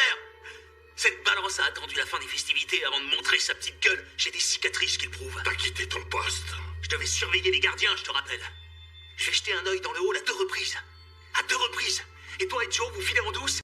[SPEAKER 2] Cette balance a attendu la fin des festivités avant de montrer sa petite gueule. J'ai des cicatrices qui le prouvent.
[SPEAKER 3] T'as quitté ton poste.
[SPEAKER 2] Je devais surveiller les gardiens, je te rappelle. J'ai jeté un œil dans le hall à 2 reprises. À 2 reprises. Et toi et Joe, vous filez en douce.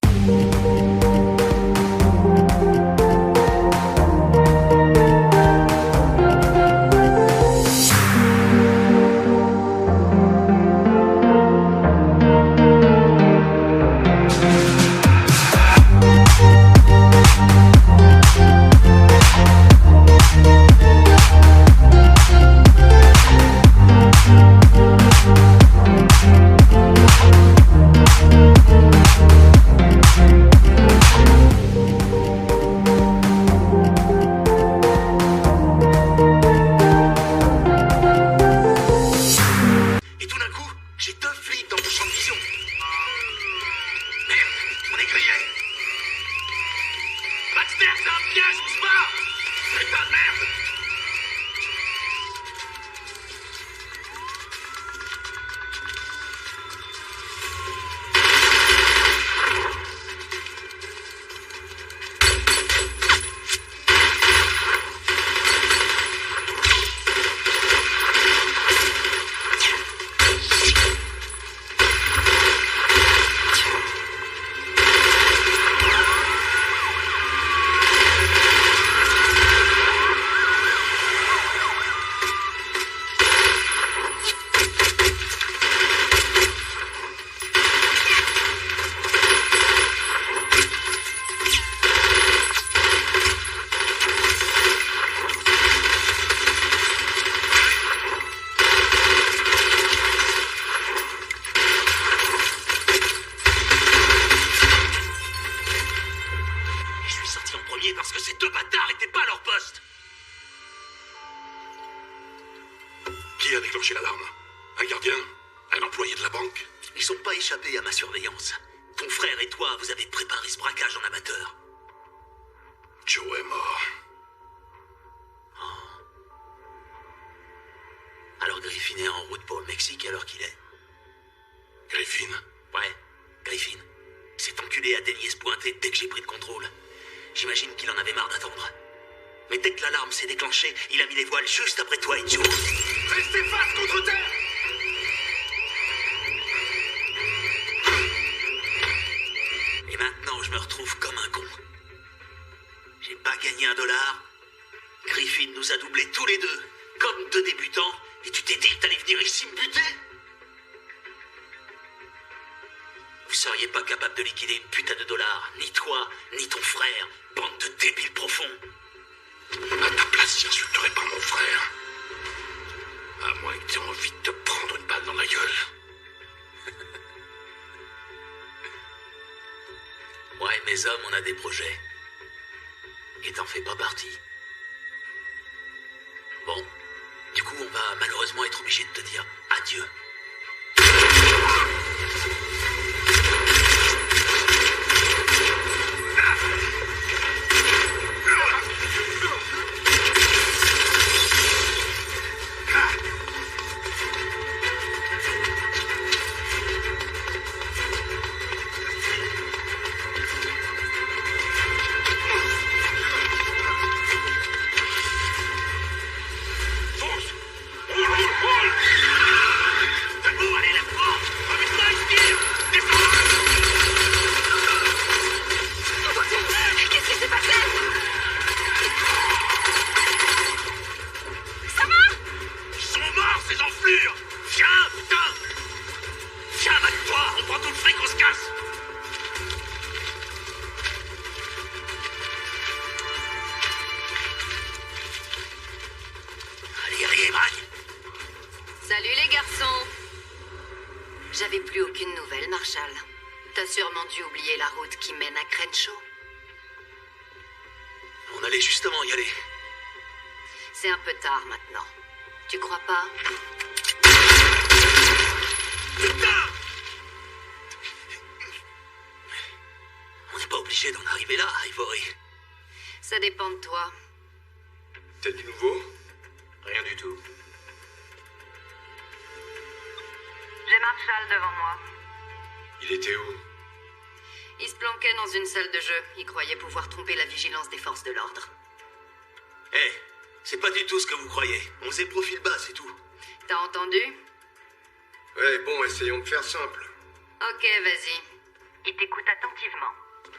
[SPEAKER 4] crier.
[SPEAKER 5] Baxter, c'est un piège, on se barre! Putain de merde! Parce que ces deux bâtards étaient pas à leur poste.
[SPEAKER 3] Qui a déclenché l'alarme? Un gardien? Un employé de la banque?
[SPEAKER 5] Ils sont pas échappés à ma surveillance. Ton frère et toi, vous avez préparé ce braquage en amateur.
[SPEAKER 3] Joe est mort.
[SPEAKER 5] Alors Griffin est en route pour le Mexique alors qu'il est.
[SPEAKER 3] Griffin?
[SPEAKER 5] Ouais, Griffin. Cet enculé a daigné se pointer dès que j'ai pris le contrôle. J'imagine qu'il en avait marre d'attendre. Mais dès que l'alarme s'est déclenchée, il a mis les voiles juste après toi et Joe.
[SPEAKER 4] Restez face contre terre.
[SPEAKER 5] Et maintenant, je me retrouve comme un con. J'ai pas gagné $1. Griffin nous a doublés tous les deux, comme deux débutants. Et tu t'es dit que t'allais venir ici me buter? Vous seriez pas capable de liquider une putain de $, ni toi, ni ton frère, bande de débiles profonds.
[SPEAKER 3] À ta place, j'insulterai pas mon frère. À moins que tu aies envie de te prendre une balle dans la gueule.
[SPEAKER 5] Moi et mes hommes, on a des projets. Et t'en fais pas partie. Bon, du coup, on va malheureusement être obligé de te dire adieu.
[SPEAKER 6] Salut les garçons. J'avais plus aucune nouvelle, Marshall. T'as sûrement dû oublier la route qui mène à Crenshaw.
[SPEAKER 5] On allait justement y aller.
[SPEAKER 6] C'est un peu tard maintenant. Tu crois pas?
[SPEAKER 5] Putain! On n'est pas obligé d'en arriver là, Ivory.
[SPEAKER 6] Ça dépend de toi.
[SPEAKER 4] T'as du nouveau?
[SPEAKER 2] Rien du tout.
[SPEAKER 6] J'ai Marshall devant moi.
[SPEAKER 4] Il était où?
[SPEAKER 6] Il se planquait dans une salle de jeu. Il croyait pouvoir tromper la vigilance des forces de l'ordre.
[SPEAKER 5] Hé, c'est pas du tout ce que vous croyez. On faisait profil bas, c'est tout.
[SPEAKER 6] T'as entendu?
[SPEAKER 4] Ouais, bon, essayons de faire simple.
[SPEAKER 6] Ok, vas-y. Il t'écoute attentivement.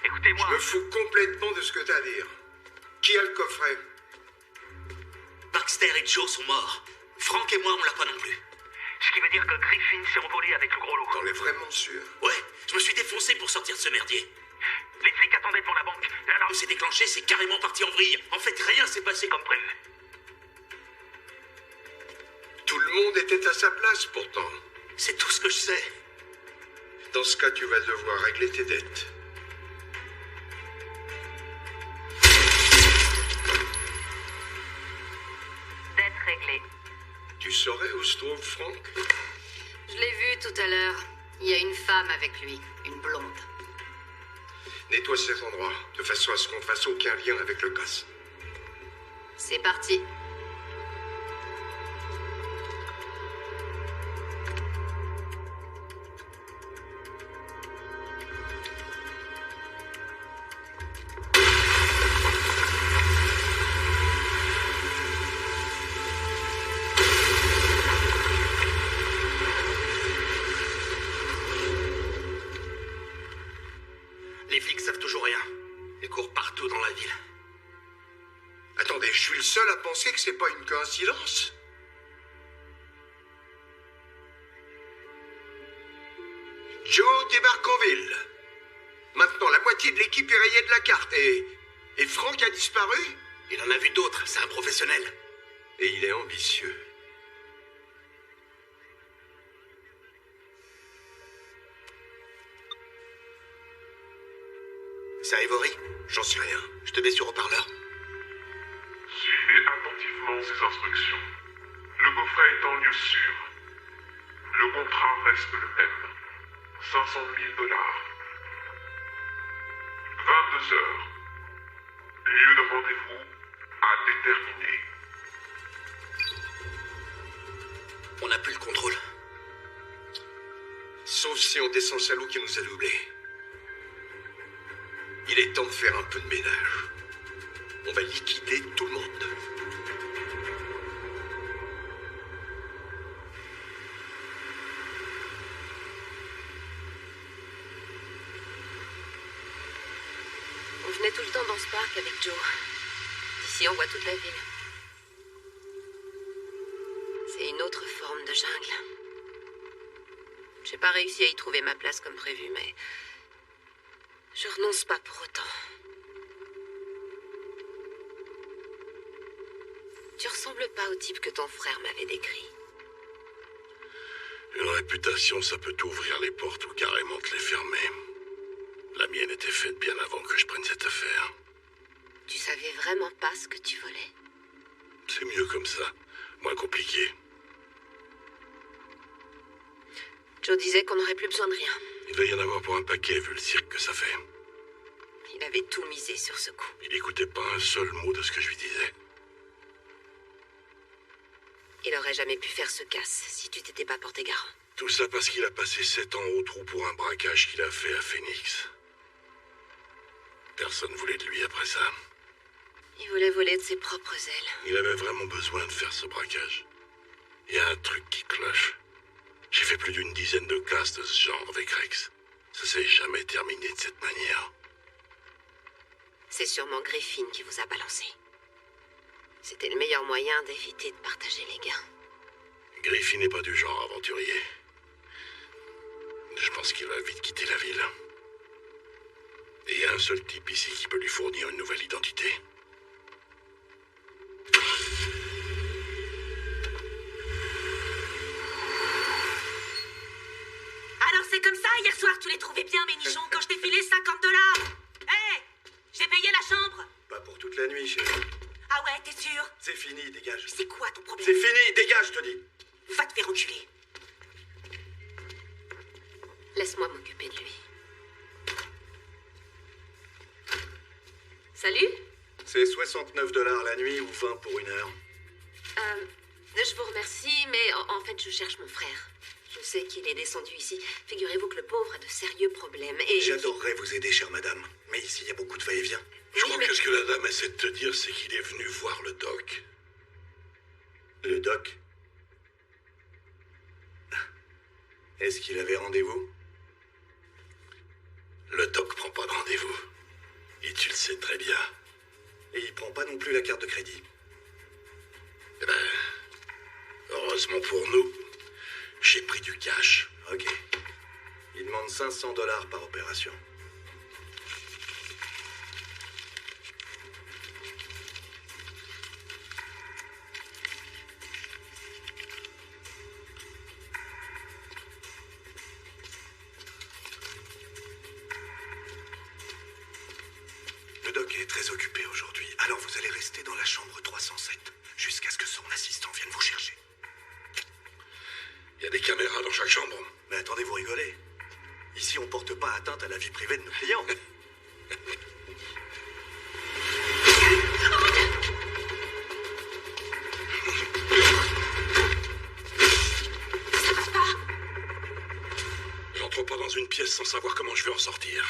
[SPEAKER 4] Je
[SPEAKER 5] Écoutez-moi.
[SPEAKER 4] me fous complètement de ce que t'as à dire. Qui a le coffret?
[SPEAKER 5] Baxter et Joe sont morts. Frank et moi, on l'a pas non plus. Ce qui veut dire que Griffin s'est envolé avec le gros lot.
[SPEAKER 4] T'en es vraiment sûr?
[SPEAKER 5] Ouais, je me suis défoncé pour sortir de ce merdier. Les flics attendaient devant la banque. L'alarme s'est déclenchée, c'est carrément parti en vrille. En fait, rien s'est passé comme prévu.
[SPEAKER 4] Tout le monde était à sa place pourtant.
[SPEAKER 5] C'est tout ce que je sais.
[SPEAKER 4] Dans ce cas, tu vas devoir régler tes dettes.
[SPEAKER 6] Dette réglée.
[SPEAKER 4] Tu saurais où se trouve Frank?
[SPEAKER 6] Je l'ai vu tout à l'heure. Il y a une femme avec lui, une blonde.
[SPEAKER 4] Nettoie cet endroit, de façon à ce qu'on ne fasse aucun lien avec le casse.
[SPEAKER 1] C'est parti.
[SPEAKER 5] Les flics savent toujours rien. Ils courent partout dans la ville.
[SPEAKER 4] Attendez, je suis le seul à penser que c'est pas une coïncidence. Joe débarque en ville. Maintenant, la moitié de l'équipe est rayée de la carte et Frank a disparu.
[SPEAKER 5] Il en a vu d'autres, c'est un professionnel.
[SPEAKER 4] Et il est ambitieux.
[SPEAKER 5] C'est Ivory?
[SPEAKER 4] J'en sais rien.
[SPEAKER 5] Je te mets sur haut-parleur.
[SPEAKER 8] Suivez attentivement ces instructions. Le coffret est en lieu sûr. Le contrat reste le même. 500 000 $. 22 heures. Lieu de rendez-vous à déterminer.
[SPEAKER 5] On n'a plus le contrôle.
[SPEAKER 4] Sauf si on descend le salaud qui nous a doublés. Il est temps de faire un peu de ménage. On va liquider tout le monde.
[SPEAKER 1] On venait tout le temps dans ce parc avec Joe. D'ici, on voit toute la ville. C'est une autre forme de jungle. J'ai pas réussi à y trouver ma place comme prévu, mais je renonce pas pour autant. Tu ressembles pas au type que ton frère m'avait décrit.
[SPEAKER 3] Une réputation, ça peut t'ouvrir les portes ou carrément te les fermer. La mienne était faite bien avant que je prenne cette affaire.
[SPEAKER 1] Tu savais vraiment pas ce que tu volais.
[SPEAKER 3] C'est mieux comme ça, moins compliqué.
[SPEAKER 1] Joe disait qu'on n'aurait plus besoin de rien.
[SPEAKER 3] Il va y en avoir pour un paquet vu le cirque que ça fait.
[SPEAKER 1] Il avait tout misé sur ce coup.
[SPEAKER 3] Il n'écoutait pas un seul mot de ce que je lui disais.
[SPEAKER 1] Il aurait jamais pu faire ce casse si tu t'étais pas porté garant.
[SPEAKER 3] Tout ça parce qu'il a passé 7 ans au trou pour un braquage qu'il a fait à Phoenix. Personne voulait de lui après ça.
[SPEAKER 1] Il voulait voler de ses propres ailes.
[SPEAKER 3] Il avait vraiment besoin de faire ce braquage. Il y a un truc qui cloche. J'ai fait plus d'une dizaine de casses de ce genre avec Rex. Ça s'est jamais terminé de cette manière.
[SPEAKER 1] C'est sûrement Griffin qui vous a balancé. C'était le meilleur moyen d'éviter de partager les gains.
[SPEAKER 3] Griffin n'est pas du genre aventurier. Je pense qu'il va vite quitter la ville. Et il y a un seul type ici qui peut lui fournir une nouvelle identité.
[SPEAKER 6] Alors c'est comme ça, hier soir tu les trouvais bien mes nichons quand je t'ai filé 50 $. Hé, j'ai payé la chambre.
[SPEAKER 4] Pas pour toute la nuit, chérie.
[SPEAKER 6] Ah ouais, t'es sûr?
[SPEAKER 4] C'est fini, dégage.
[SPEAKER 6] C'est quoi ton problème?
[SPEAKER 4] C'est fini, dégage, je te dis.
[SPEAKER 6] Va te faire enculer.
[SPEAKER 1] Laisse-moi m'occuper de lui. Salut.
[SPEAKER 4] C'est 69 $ la nuit ou 20 pour une heure.
[SPEAKER 1] Je vous remercie, mais en fait, je cherche mon frère. Je sais qu'il est descendu ici. Figurez-vous que le pauvre a de sérieux problèmes et...
[SPEAKER 4] J'adorerais vous aider, chère madame. Mais ici, il y a beaucoup de va-et-vient.
[SPEAKER 3] Je crois que ce que la dame essaie de te dire, c'est qu'il est venu voir le doc.
[SPEAKER 4] Le doc? Est-ce qu'il avait rendez-vous?
[SPEAKER 3] Le doc prend pas de rendez-vous. Et tu le sais très bien.
[SPEAKER 4] Et il prend pas non plus la carte de crédit.
[SPEAKER 3] Eh ben, heureusement pour nous, j'ai pris du cash.
[SPEAKER 4] Ok. Il demande 500 $ par opération. Le doc est très occupé aujourd'hui, alors vous allez rester dans la chambre 307 jusqu'à ce que son assistant vienne vous chercher.
[SPEAKER 3] Il y a des caméras dans chaque chambre.
[SPEAKER 4] Mais attendez, vous rigolez. Ici, on porte pas atteinte à la vie privée de nos clients.
[SPEAKER 3] savoir comment je vais en sortir.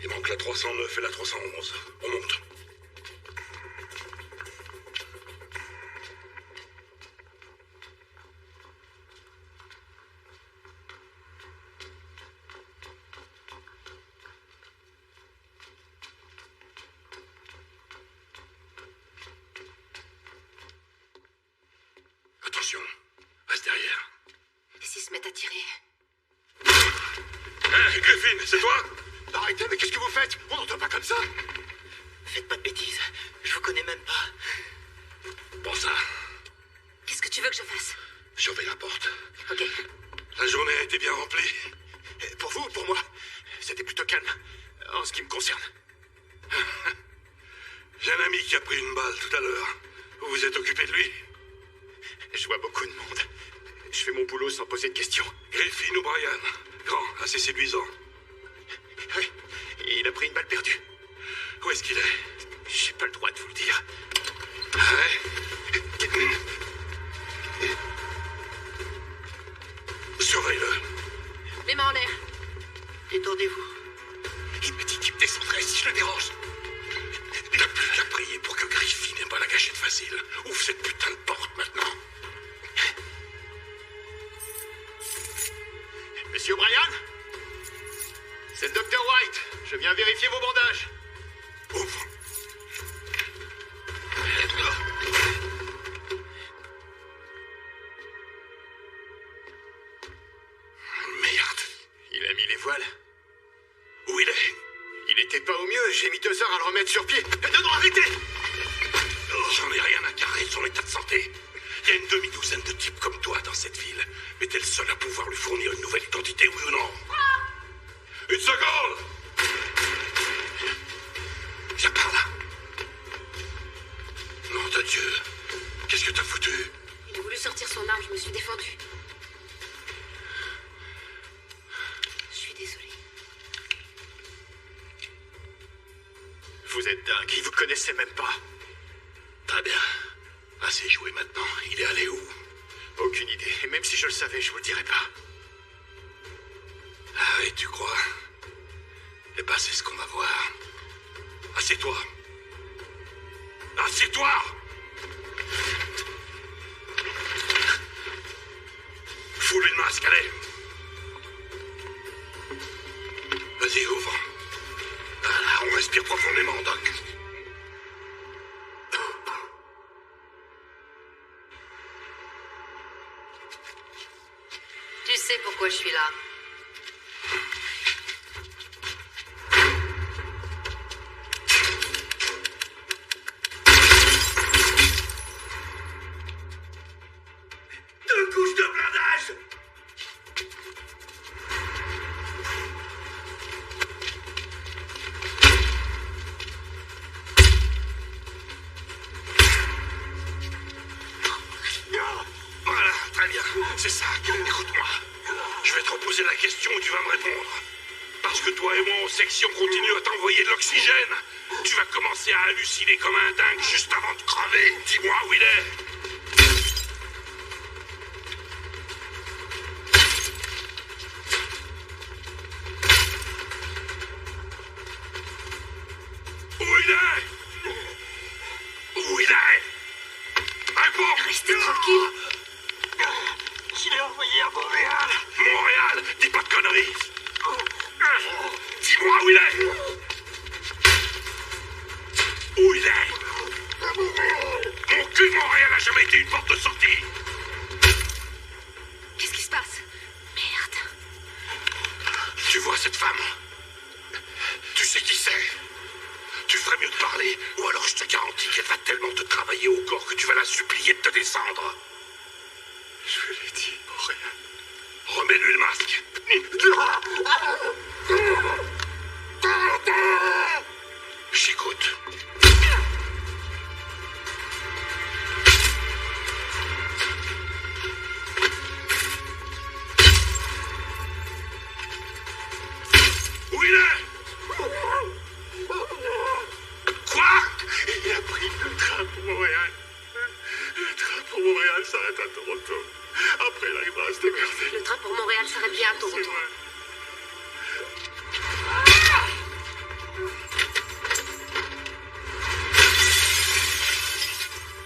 [SPEAKER 3] Il manque la 309 et la 311. On monte. Attention, reste derrière.
[SPEAKER 1] Et s'ils se mettent à tirer?
[SPEAKER 3] Hé, Griffin, c'est toi?
[SPEAKER 5] Arrêtez, mais qu'est-ce que vous faites? On n'entend pas comme ça.
[SPEAKER 9] Faites pas de bêtises. Je vous connais même pas.
[SPEAKER 3] Bon ça,
[SPEAKER 1] Qu'est-ce que tu veux que je fasse?
[SPEAKER 3] surveille la porte.
[SPEAKER 1] Ok.
[SPEAKER 3] La journée a été bien remplie.
[SPEAKER 5] Pour vous ou pour moi? C'était plutôt calme, en ce qui me concerne.
[SPEAKER 3] J'ai un ami qui a pris une balle tout à l'heure. Vous vous êtes occupé de lui?
[SPEAKER 5] Je vois beaucoup de monde. Je fais mon boulot sans poser de questions.
[SPEAKER 3] Griffin ou Brian? Grand, assez séduisant.
[SPEAKER 5] Oui, il a pris une balle perdue.
[SPEAKER 3] Où est-ce qu'il est?
[SPEAKER 5] J'ai pas le droit de vous le dire.
[SPEAKER 3] Ah ouais? Surveille-le.
[SPEAKER 1] Les mains en l'air.
[SPEAKER 9] Détendez-vous.
[SPEAKER 5] Il m'a dit qu'il me descendrait si je le dérange.
[SPEAKER 3] T'as plus qu'à prier pour que Griffin n'ait pas la gâchette facile. Ouvre cette putain de porte maintenant.
[SPEAKER 5] Monsieur Brian? C'est le Dr. White. Je viens vérifier vos bandages.
[SPEAKER 3] Ouvre. Merde.
[SPEAKER 5] Il a mis les voiles.
[SPEAKER 3] Où il est?
[SPEAKER 5] Il était pas au mieux. J'ai mis 2 heures à le remettre sur pied. Non, non, arrêtez!
[SPEAKER 3] J'en ai rien à carrer de son état de santé. Il y a une demi-douzaine de types comme toi dans cette ville. Mais t'es le seul à pouvoir lui fournir une nouvelle identité, oui ou non? Une seconde! Viens par là. Nom de Dieu. Qu'est-ce que t'as foutu?
[SPEAKER 1] Il a voulu sortir son arme, je me suis défendue. Je suis désolée.
[SPEAKER 5] Vous êtes dingue. Il vous connaissait même pas.
[SPEAKER 3] Très bien. Assez joué maintenant. Il est allé où?
[SPEAKER 5] Aucune idée. Et même si je le savais, je vous le dirais pas.
[SPEAKER 3] Ah oui, tu crois? Eh ben, c'est ce qu'on va voir. Assieds-toi. Assieds-toi! Foule une masque, allez. Vas-y, ouvre. Voilà, on respire profondément, Doc.
[SPEAKER 1] Tu sais pourquoi je suis là.
[SPEAKER 5] Deux couches de blindage!
[SPEAKER 3] Voilà, très bien. C'est ça. Écoute-moi. Je vais te reposer la question et tu vas me répondre. Parce que toi et moi, en section, continue à t'envoyer de l'oxygène. Tu vas commencer à halluciner comme un dingue juste avant de crever. Dis-moi où il est. Où il est? Où il est? Réponds!
[SPEAKER 1] Restez tranquille.
[SPEAKER 5] Je l'ai envoyé à Montréal.
[SPEAKER 3] Montréal, dis pas de conneries. Dis-moi où il est. Où il est? Mon cul, Montréal a jamais été une porte de sortie.
[SPEAKER 1] Qu'est-ce qui se passe? Merde.
[SPEAKER 3] Tu vois cette femme? Tu sais qui c'est? Tu ferais mieux de parler, ou alors je te garantis qu'elle va tellement te travailler au corps que tu vas la supplier de te descendre.
[SPEAKER 5] Je vous l'ai dit, Montréal.
[SPEAKER 3] Remets-lui le masque. J'écoute. Où il est? Quoi?
[SPEAKER 5] Il a pris le train pour Montréal. Le train pour Montréal s'arrête à Toronto. Après la grâce de merde.
[SPEAKER 1] Le train pour Montréal s'arrête bien à Toronto.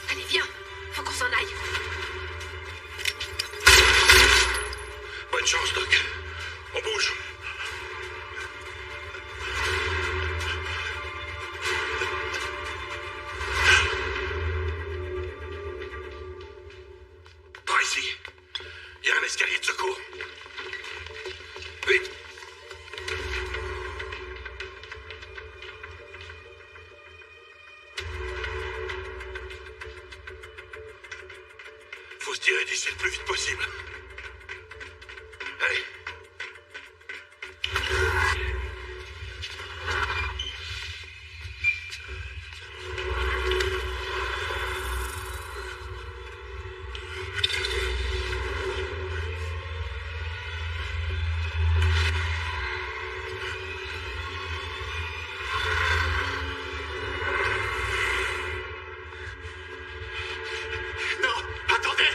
[SPEAKER 1] Allez, viens. Faut qu'on s'en aille.
[SPEAKER 3] Bonne chance, Doc. On bouge. Tracy, il y a un escalier de secours. Vite. Faut se tirer d'ici le plus vite possible. Allez.
[SPEAKER 5] Non, attendez!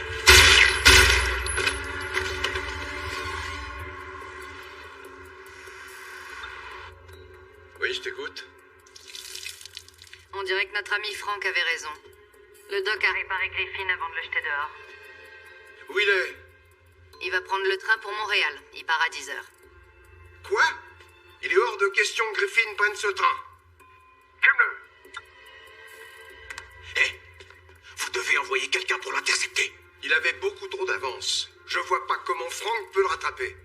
[SPEAKER 3] Oui, je t'écoute.
[SPEAKER 6] On dirait que notre ami Frank avait raison. Le doc a réparé Griffin avant de le jeter dehors.
[SPEAKER 4] Où il est?
[SPEAKER 6] Il va prendre le train pour Montréal. Il part à 10h.
[SPEAKER 4] Quoi? Il est hors de question que Griffin prenne ce train. Calme-le.
[SPEAKER 3] Hé, vous devez envoyer quelqu'un pour l'intercepter.
[SPEAKER 4] Il avait beaucoup trop d'avance. Je vois pas comment Frank peut le rattraper.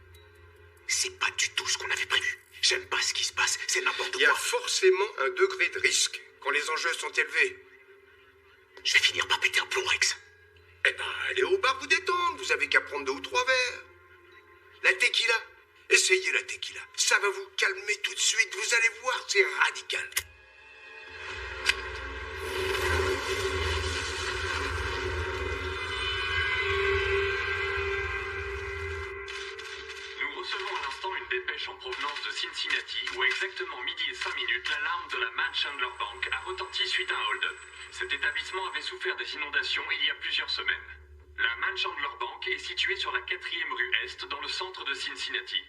[SPEAKER 3] C'est pas du tout ce qu'on avait prévu. J'aime pas ce qui se passe, c'est n'importe
[SPEAKER 4] Il y a
[SPEAKER 3] quoi.
[SPEAKER 4] forcément un degré de risque quand les enjeux sont élevés.
[SPEAKER 3] Je vais finir par péter un plomb, Rex.
[SPEAKER 4] Eh ben, allez au bar vous détendre. Vous avez qu'à prendre 2 ou 3 verres. La tequila. Essayez la tequila. Ça va vous calmer tout de suite. Vous allez voir, c'est radical.
[SPEAKER 8] Nous recevons à l'instant une dépêche en provenance de Cincinnati où à exactement midi et 5 minutes, l'alarme de la Mann Chandler Bank a retenti suite à un hold-up. Cet établissement avait souffert des inondations il y a plusieurs semaines. La Mann Chandler Bank est située sur la 4e rue Est dans le centre de Cincinnati.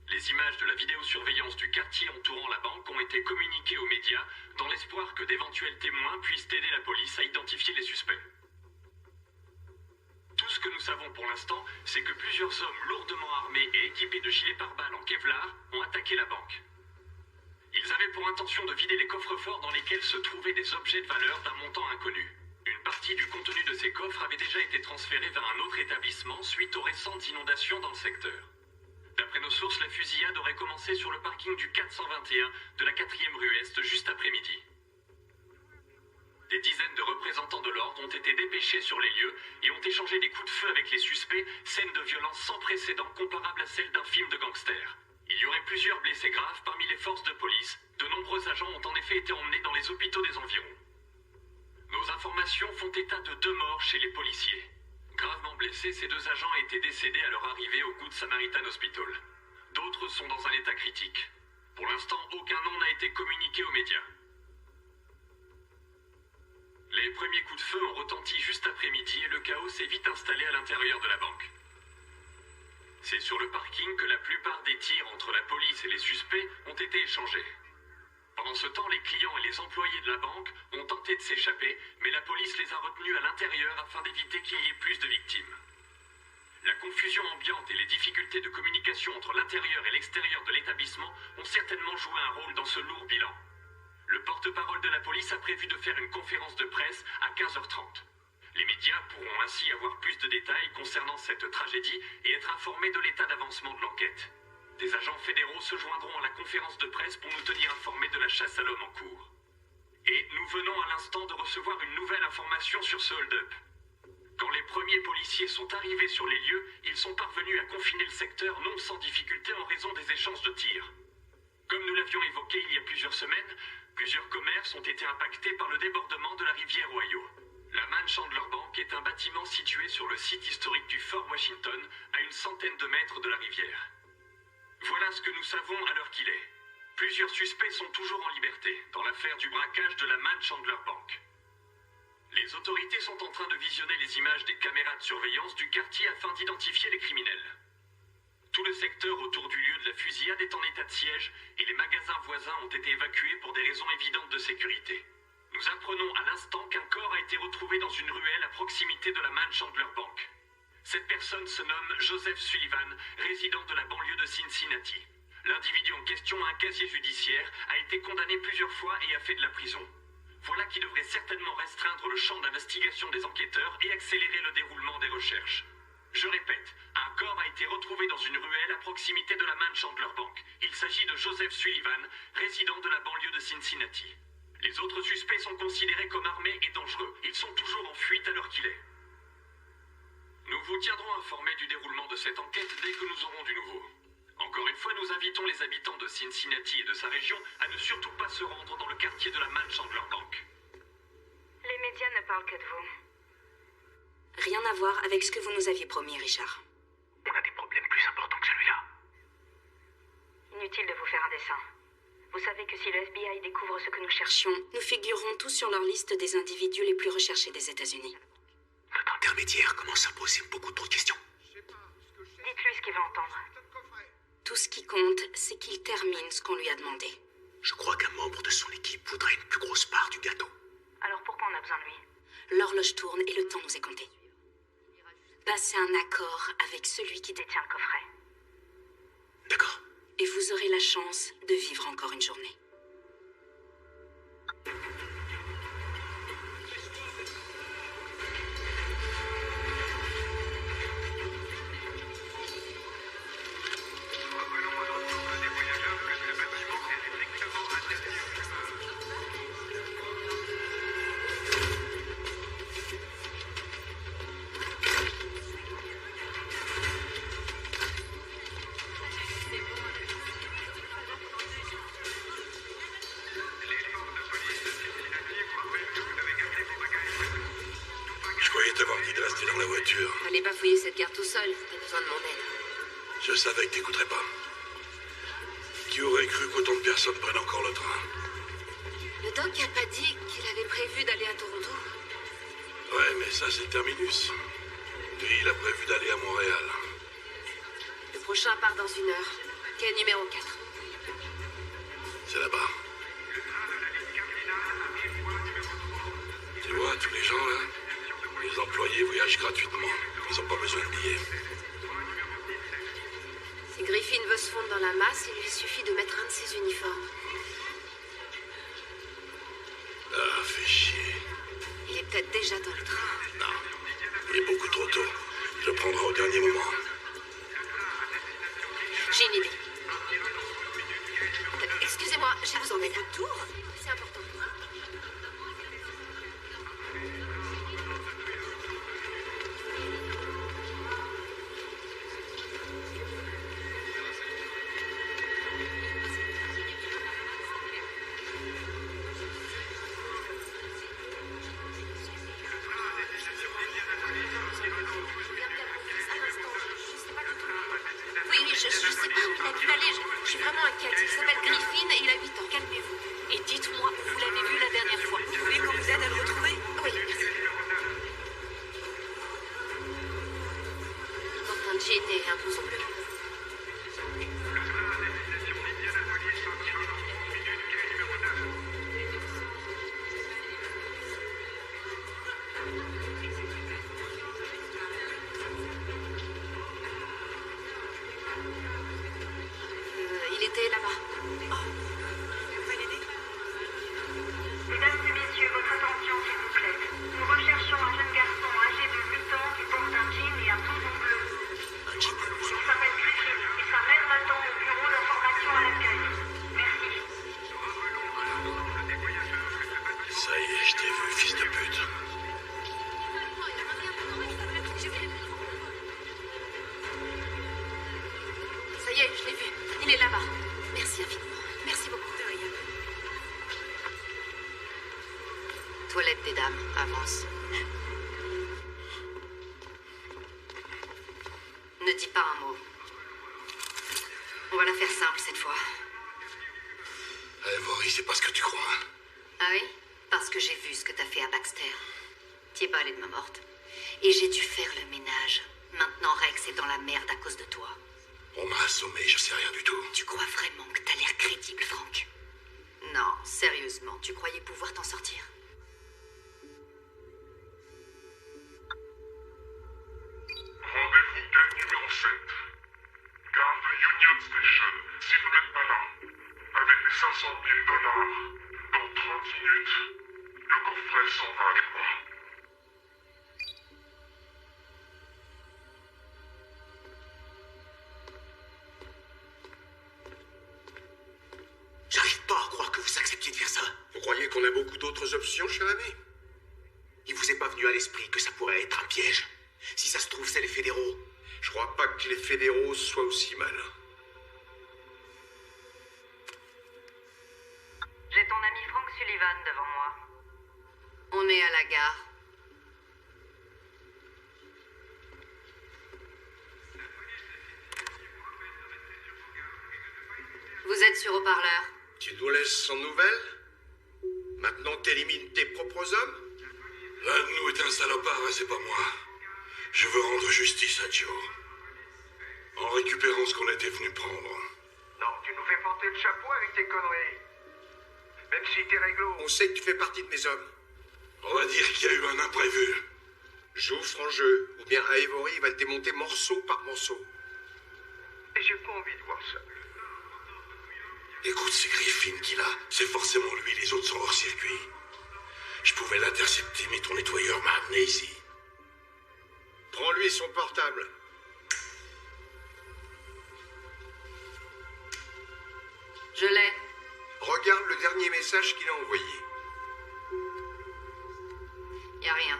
[SPEAKER 8] Les images de la vidéosurveillance du quartier entourant la banque ont été communiquées aux médias dans l'espoir que d'éventuels témoins puissent aider la police à identifier les suspects. Tout ce que nous savons pour l'instant, c'est que plusieurs hommes lourdement armés et équipés de gilets pare-balles en Kevlar ont attaqué la banque. Ils avaient pour intention de vider les coffres-forts dans lesquels se trouvaient des objets de valeur d'un montant inconnu. Une partie du contenu de ces coffres avait déjà été transférée vers un autre établissement suite aux récentes inondations dans le secteur. D'après nos sources, la fusillade aurait commencé sur le parking du 421 de la 4e rue Est juste après-midi. Des dizaines de représentants de l'ordre ont été dépêchés sur les lieux et ont échangé des coups de feu avec les suspects, scène de violence sans précédent comparable à celle d'un film de gangster. Il y aurait plusieurs blessés graves parmi les forces de police. De nombreux agents ont en effet été emmenés dans les hôpitaux des environs. Nos informations font état de 2 morts chez les policiers. Gravement blessés, ces 2 agents étaient décédés à leur arrivée au Good Samaritan Hospital. D'autres sont dans un état critique. Pour l'instant, aucun nom n'a été communiqué aux médias. Les premiers coups de feu ont retenti juste après-midi et le chaos s'est vite installé à l'intérieur de la banque. C'est sur le parking que la plupart des tirs entre la police et les suspects ont été échangés. Pendant ce temps, les clients et les employés de la banque ont tenté de s'échapper, mais la police les a retenus à l'intérieur afin d'éviter qu'il y ait plus de victimes. La confusion ambiante et les difficultés de communication entre l'intérieur et l'extérieur de l'établissement ont certainement joué un rôle dans ce lourd bilan. Le porte-parole de la police a prévu de faire une conférence de presse à 15h30. Les médias pourront ainsi avoir plus de détails concernant cette tragédie et être informés de l'état d'avancement de l'enquête. Des agents fédéraux se joindront à la conférence de presse pour nous tenir informés de la chasse à l'homme en cours. Et nous venons à l'instant de recevoir une nouvelle information sur ce hold-up. Quand les premiers policiers sont arrivés sur les lieux, ils sont parvenus à confiner le secteur non sans difficulté en raison des échanges de tirs. Comme nous l'avions évoqué il y a plusieurs semaines, plusieurs commerces ont été impactés par le débordement de la rivière Ohio. La Mann Chandler Bank est un bâtiment situé sur le site historique du Fort Washington, à une centaine de mètres de la rivière. Voilà ce que nous savons à l'heure qu'il est. Plusieurs suspects sont toujours en liberté dans l'affaire du braquage de la Mann Chandler Bank. Les autorités sont en train de visionner les images des caméras de surveillance du quartier afin d'identifier les criminels. Tout le secteur autour du lieu de la fusillade est en état de siège et les magasins voisins ont été évacués pour des raisons évidentes de sécurité. Nous apprenons à l'instant qu'un corps a été retrouvé dans une ruelle à proximité de la Mann Chandler Bank. Cette personne se nomme Joseph Sullivan, résident de la banlieue de Cincinnati. L'individu en question a un casier judiciaire, a été condamné plusieurs fois et a fait de la prison. Voilà qui devrait certainement restreindre le champ d'investigation des enquêteurs et accélérer le déroulement des recherches. Je répète, un corps a été retrouvé dans une ruelle à proximité de la Mann Chandler Bank. Il s'agit de Joseph Sullivan, résident de la banlieue de Cincinnati. Les autres suspects sont considérés comme armés et dangereux. Ils sont toujours en fuite à l'heure qu'il est. Nous vous tiendrons informés du déroulement de cette enquête dès que nous aurons du nouveau. Encore une fois, nous invitons les habitants de Cincinnati et de sa région à ne surtout pas se rendre dans le quartier de la Mann Chandler Bank.
[SPEAKER 6] Les médias ne parlent que de vous.
[SPEAKER 10] Rien à voir avec ce que vous nous aviez promis, Richard.
[SPEAKER 2] On a des problèmes plus importants que celui-là.
[SPEAKER 6] Inutile de vous faire un dessin. Vous savez que si le FBI découvre ce que nous cherchons,
[SPEAKER 10] Nous figurerons tous sur leur liste des individus les plus recherchés des États-Unis.
[SPEAKER 2] Notre intermédiaire commence à poser beaucoup trop de questions.
[SPEAKER 6] dites-lui ce qu'il veut entendre.
[SPEAKER 10] Tout ce qui compte, c'est qu'il termine ce qu'on lui a demandé.
[SPEAKER 2] Je crois qu'un membre de son équipe voudrait une plus grosse part du gâteau.
[SPEAKER 6] Alors pourquoi on a besoin de lui?
[SPEAKER 10] L'horloge tourne et le temps nous est compté. Passez un accord avec celui qui
[SPEAKER 6] Détient le coffret.
[SPEAKER 2] D'accord.
[SPEAKER 10] et vous aurez la chance de vivre encore une journée.
[SPEAKER 3] Je croyais t'avoir dit de rester dans la voiture.
[SPEAKER 1] Fallait pas fouiller cette carte tout seul. T'as besoin de mon aide.
[SPEAKER 3] Je savais que t'écouterais pas. Qui aurait cru qu'autant de personnes prennent encore le train?
[SPEAKER 1] Le doc a pas dit qu'il avait prévu d'aller à Toronto?
[SPEAKER 3] Ouais, mais ça, c'est le terminus. Lui, il a prévu d'aller à Montréal.
[SPEAKER 1] Le prochain part dans 1 heure. Quai numéro 4.
[SPEAKER 3] C'est là-bas. Tu vois, tous les gens, là, les employés voyagent gratuitement. Ils n'ont pas besoin de billets.
[SPEAKER 1] Si Griffin veut se fondre dans la masse, il lui suffit de mettre un de ses uniformes.
[SPEAKER 3] Ah, fais chier.
[SPEAKER 1] Il est peut-être déjà dans le train.
[SPEAKER 3] Non, il est beaucoup trop tôt. Je le prendrai au dernier moment.
[SPEAKER 1] J'ai une idée. Excusez-moi, je vous emmène un tour. C'est important. Oui, je sais pas où il a dû aller. Je suis vraiment inquiète. Il s'appelle Griffin et il a 8 ans. Calmez-vous. Et dites-moi où vous l'avez vu la dernière fois. Vous voulez qu'on vous aide à le retrouver? Oui, merci. Quand j'y étais, un peu sombre. Il était là-bas.
[SPEAKER 6] Mesdames et messieurs, votre attention s'il vous plaît. Nous recherchons un jeune garçon âgé de 8 ans qui porte un jean et un pantalon bleu. Il s'appelle Griffin et sa mère l'attend au bureau d'information à l'accueil. Merci.
[SPEAKER 3] Ça y est, je t'ai vu, fils de pute.
[SPEAKER 1] Ça y est, je l'ai vu. Il est là-bas. Merci infiniment. Merci beaucoup. Toilette des dames, avance. Ne dis pas un mot. On va la faire simple cette fois.
[SPEAKER 3] Ivory, c'est pas ce que tu crois.
[SPEAKER 1] Ah oui? Parce que j'ai vu ce que t'as fait à Baxter.
[SPEAKER 10] T'y es pas allé de main morte. Et j'ai dû faire le ménage. Maintenant, Rex est dans la merde à cause de toi.
[SPEAKER 3] On m'a assommé, je sais rien du tout.
[SPEAKER 10] Tu crois vraiment que t'as l'air crédible, Frank? Non, sérieusement, tu croyais pouvoir t'en sortir?
[SPEAKER 11] Rendez-vous quête numéro 7. Gare de Union Station, si vous n'êtes pas là. Avec les 500 000 $. Dans 30 minutes, le coffret s'en va avec moi.
[SPEAKER 9] J'arrive pas à croire que vous acceptiez de faire ça.
[SPEAKER 4] Vous croyez qu'on a beaucoup d'autres options, cher ami?
[SPEAKER 9] Il vous est pas venu à l'esprit que ça pourrait être un piège? Si ça se trouve, c'est les fédéraux.
[SPEAKER 4] Je crois pas que les fédéraux soient aussi malins.
[SPEAKER 6] J'ai ton ami Frank Sullivan devant moi.
[SPEAKER 10] On est à la gare. Vous êtes sur haut-parleur.
[SPEAKER 4] Tu nous laisses sans nouvelles? Maintenant t'élimines tes propres hommes?
[SPEAKER 3] L'un de nous est un salopard et c'est pas moi. Je veux rendre justice à Joe. En récupérant ce qu'on était venu prendre.
[SPEAKER 4] Non, tu nous fais porter le chapeau avec tes conneries. Même si t'es réglo. On sait que tu fais partie de mes hommes.
[SPEAKER 3] On va dire qu'il y a eu un imprévu.
[SPEAKER 4] J'offre en jeu, ou bien Ivory va te démonter morceau par morceau. Et j'ai pas envie de voir ça.
[SPEAKER 3] Écoute, c'est Griffin qui l'a. C'est forcément lui, les autres sont hors circuit. Je pouvais l'intercepter, mais ton nettoyeur m'a amené ici.
[SPEAKER 4] Prends-lui son portable.
[SPEAKER 10] Je l'ai.
[SPEAKER 4] Regarde le dernier message qu'il a envoyé.
[SPEAKER 10] Y a rien.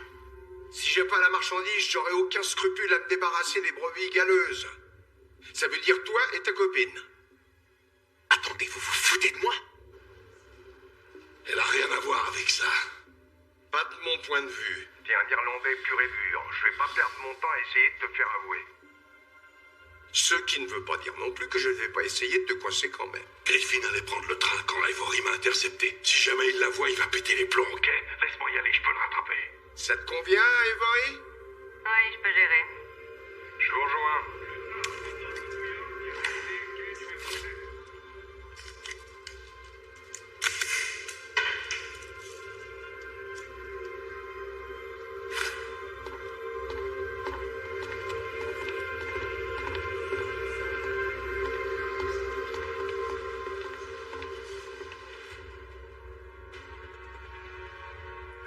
[SPEAKER 4] Si j'ai pas la marchandise, j'aurai aucun scrupule à me débarrasser des brebis galeuses. Ça veut dire toi et ta copine.
[SPEAKER 9] Attendez, vous vous foutez de moi?
[SPEAKER 3] Elle a rien à voir avec ça.
[SPEAKER 4] Pas de mon point de vue. T'es un Irlandais pur et dur. Je vais pas perdre mon temps à essayer de te faire avouer. Ce qui ne veut pas dire non plus que je ne vais pas essayer de te coincer quand même.
[SPEAKER 3] Griffin allait prendre le train quand Ivory m'a intercepté. Si jamais il la voit, il va péter les plombs.
[SPEAKER 11] Ok, laisse-moi y aller, je peux le rattraper.
[SPEAKER 4] Ça te convient, Ivory?
[SPEAKER 6] Oui, je peux gérer.
[SPEAKER 4] Je vous rejoins.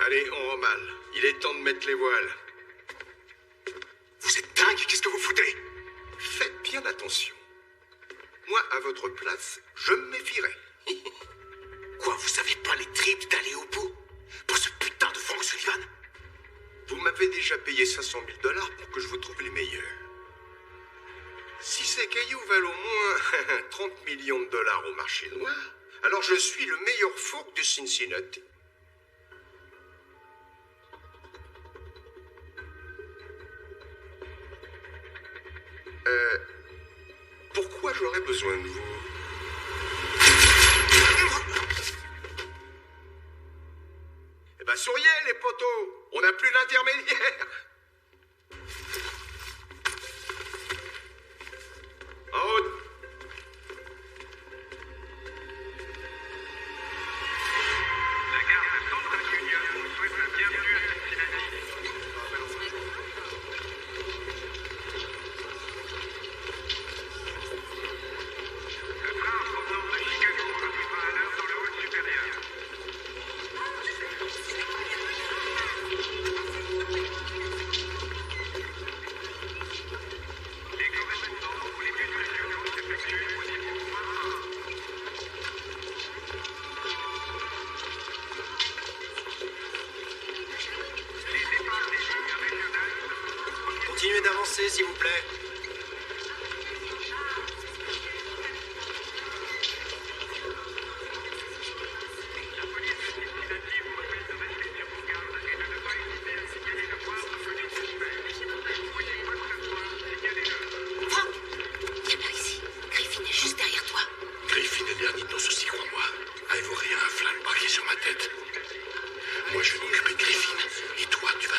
[SPEAKER 4] Allez, on remballe. Il est temps de mettre les voiles.
[SPEAKER 9] Vous êtes dingue, qu'est-ce que vous foutez?
[SPEAKER 4] Faites bien attention. Moi, à votre place, je me méfierais.
[SPEAKER 9] Quoi, vous savez pas les tripes d'aller au bout? Pour ce putain de Frank Sullivan?
[SPEAKER 4] Vous m'avez déjà payé 500 000 $ pour que je vous trouve les meilleurs. Si ces cailloux valent au moins 30 millions de dollars au marché noir, alors je suis le meilleur fourgue de Cincinnati. Pourquoi j'aurais besoin de vous? Eh ben, souriez, les poteaux! On n'a plus d'intermédiaire! En haut!
[SPEAKER 11] La gare de Central Union vous souhaite la bienvenue à Cincinnati. Le train en provenance de Chicago arrivera à l'heure dans le hall supérieur. Les correspondants pour les bus régionaux s'effectuent au niveau point 1. Les départs des lignes régionales.
[SPEAKER 9] Continuez d'avancer, s'il vous plaît.
[SPEAKER 11] La police de Cincinnati vous rappelle de rester sur vos gardes et de ne pas hésiter à signaler le moindre petit suspect. Voyez quoi que ce soit, signalez-le.
[SPEAKER 10] Frank! Viens par ici. Griffin est juste derrière toi.
[SPEAKER 3] Griffin est le dernier de nos soucis, crois-moi. Ivory a un flingue braqué sur ma tête. Moi, je vais m'occuper de Griffin. Et toi, tu vas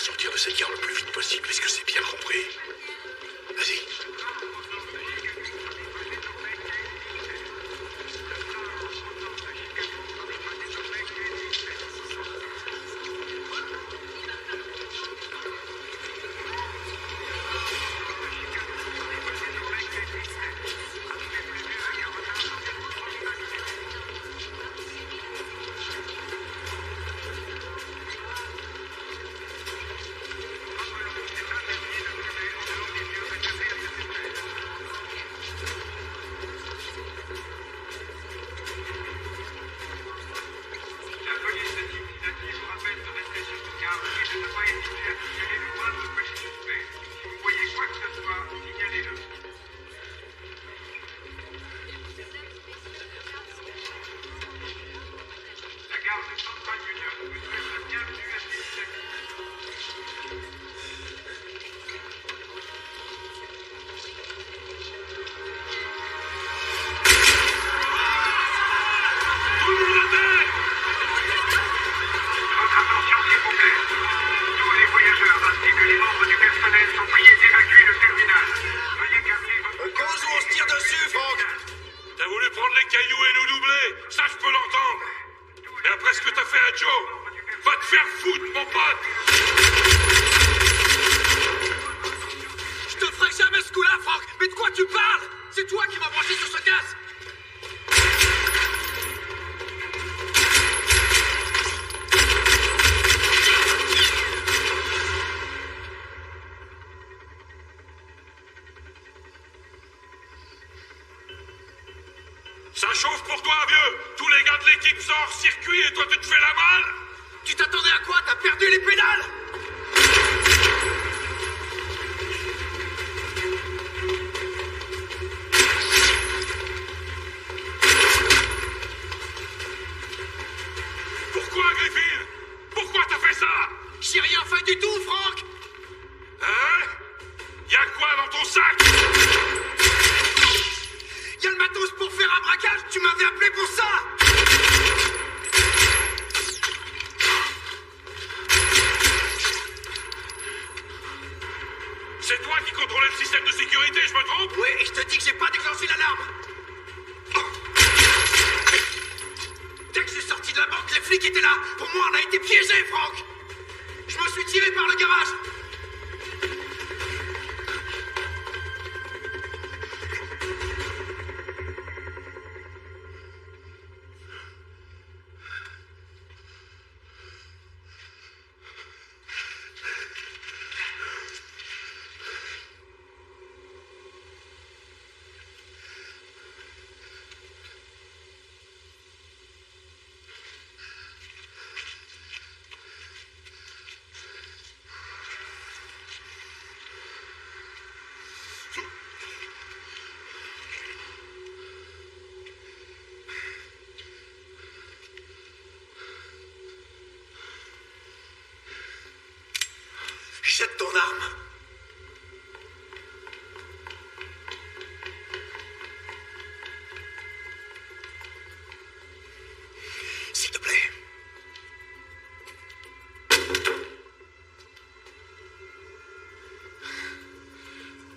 [SPEAKER 3] partir le plus vite possible, est-ce que c'est bien compris? Vas-y. Ça chauffe pour toi, vieux! Tous les gars de l'équipe sont hors circuit et toi tu te fais la malle?
[SPEAKER 5] Tu t'attendais à quoi? T'as perdu les pédales?
[SPEAKER 3] Pourquoi, Griffin? Pourquoi t'as fait ça?
[SPEAKER 5] J'ai rien fait du tout, Franck!
[SPEAKER 3] Hein? Y'a quoi dans ton sac?
[SPEAKER 5] Y'a le matos pour faire un braquage! Tu m'avais appelé pour ça!
[SPEAKER 3] C'est toi qui contrôlais le système de sécurité, je me trompe?
[SPEAKER 5] Oui, et je te dis que j'ai pas déclenché l'alarme! Dès que je suis sorti de la banque, les flics étaient là! Pour moi, on a été piégés, Franck! Je me suis tiré par le garage! Jette ton arme. S'il te plaît.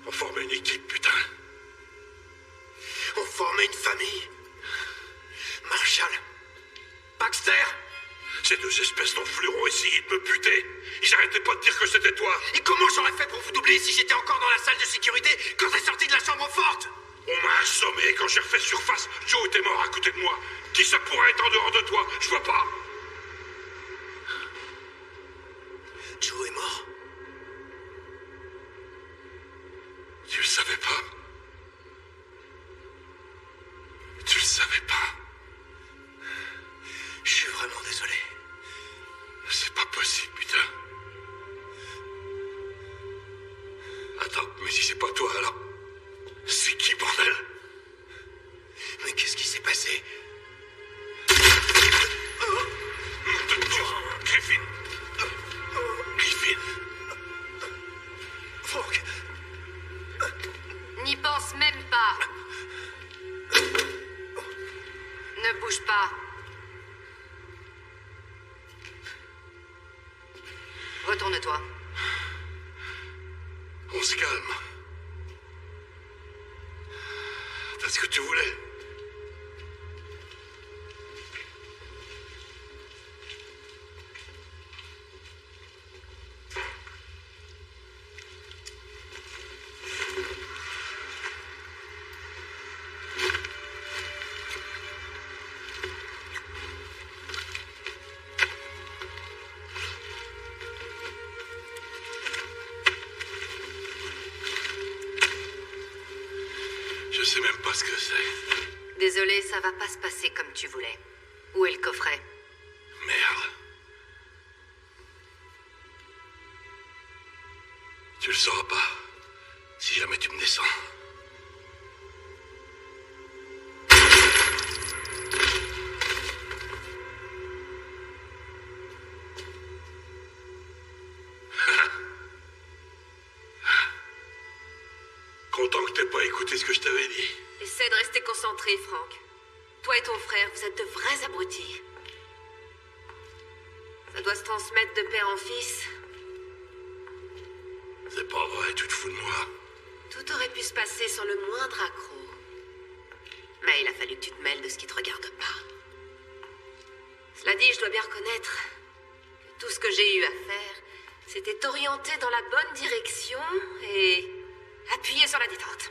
[SPEAKER 3] On formait une équipe, putain.
[SPEAKER 5] On formait une famille. Marshall. Baxter.
[SPEAKER 3] Ces deux espèces d'enflures ont essayé de me buter. Ils arrêtaient pas de dire que c'était toi.
[SPEAKER 5] Et comment j'aurais fait pour vous doubler si j'étais encore dans la salle de sécurité quand t'es sorti de la chambre forte?
[SPEAKER 3] On m'a assommé et quand j'ai refait surface, Joe était mort à côté de moi. Qui ça pourrait être en dehors de toi? Je vois pas.
[SPEAKER 5] Joe est mort.
[SPEAKER 3] Tu le savais pas? Tu le savais pas?
[SPEAKER 5] Je suis vraiment désolé.
[SPEAKER 3] C'est pas possible, putain. Attends, mais si c'est pas toi, alors... C'est qui, bordel?
[SPEAKER 5] Mais qu'est-ce qui s'est passé?
[SPEAKER 3] Griffin! Griffin!
[SPEAKER 5] Franck!
[SPEAKER 10] N'y pense même pas. Ne bouge pas. Retourne-toi.
[SPEAKER 3] On se calme. T'as ce que tu voulais? Je sais même pas ce que c'est.
[SPEAKER 1] Désolé, ça va pas se passer comme tu voulais. Où est le coffret?
[SPEAKER 3] Merde. Tu le sauras pas. Si jamais tu me descends. Content que t'aies pas écouté ce que je t'avais dit.
[SPEAKER 1] Essaie de rester concentré, Frank. Toi et ton frère, vous êtes de vrais abrutis. Ça doit se transmettre de père en fils.
[SPEAKER 3] C'est pas vrai, tu te fous de moi.
[SPEAKER 1] Tout aurait pu se passer sans le moindre accroc. Mais il a fallu que tu te mêles de ce qui te regarde pas. Cela dit, je dois bien reconnaître que tout ce que j'ai eu à faire, c'était t'orienter dans la bonne direction et appuyer sur la détente.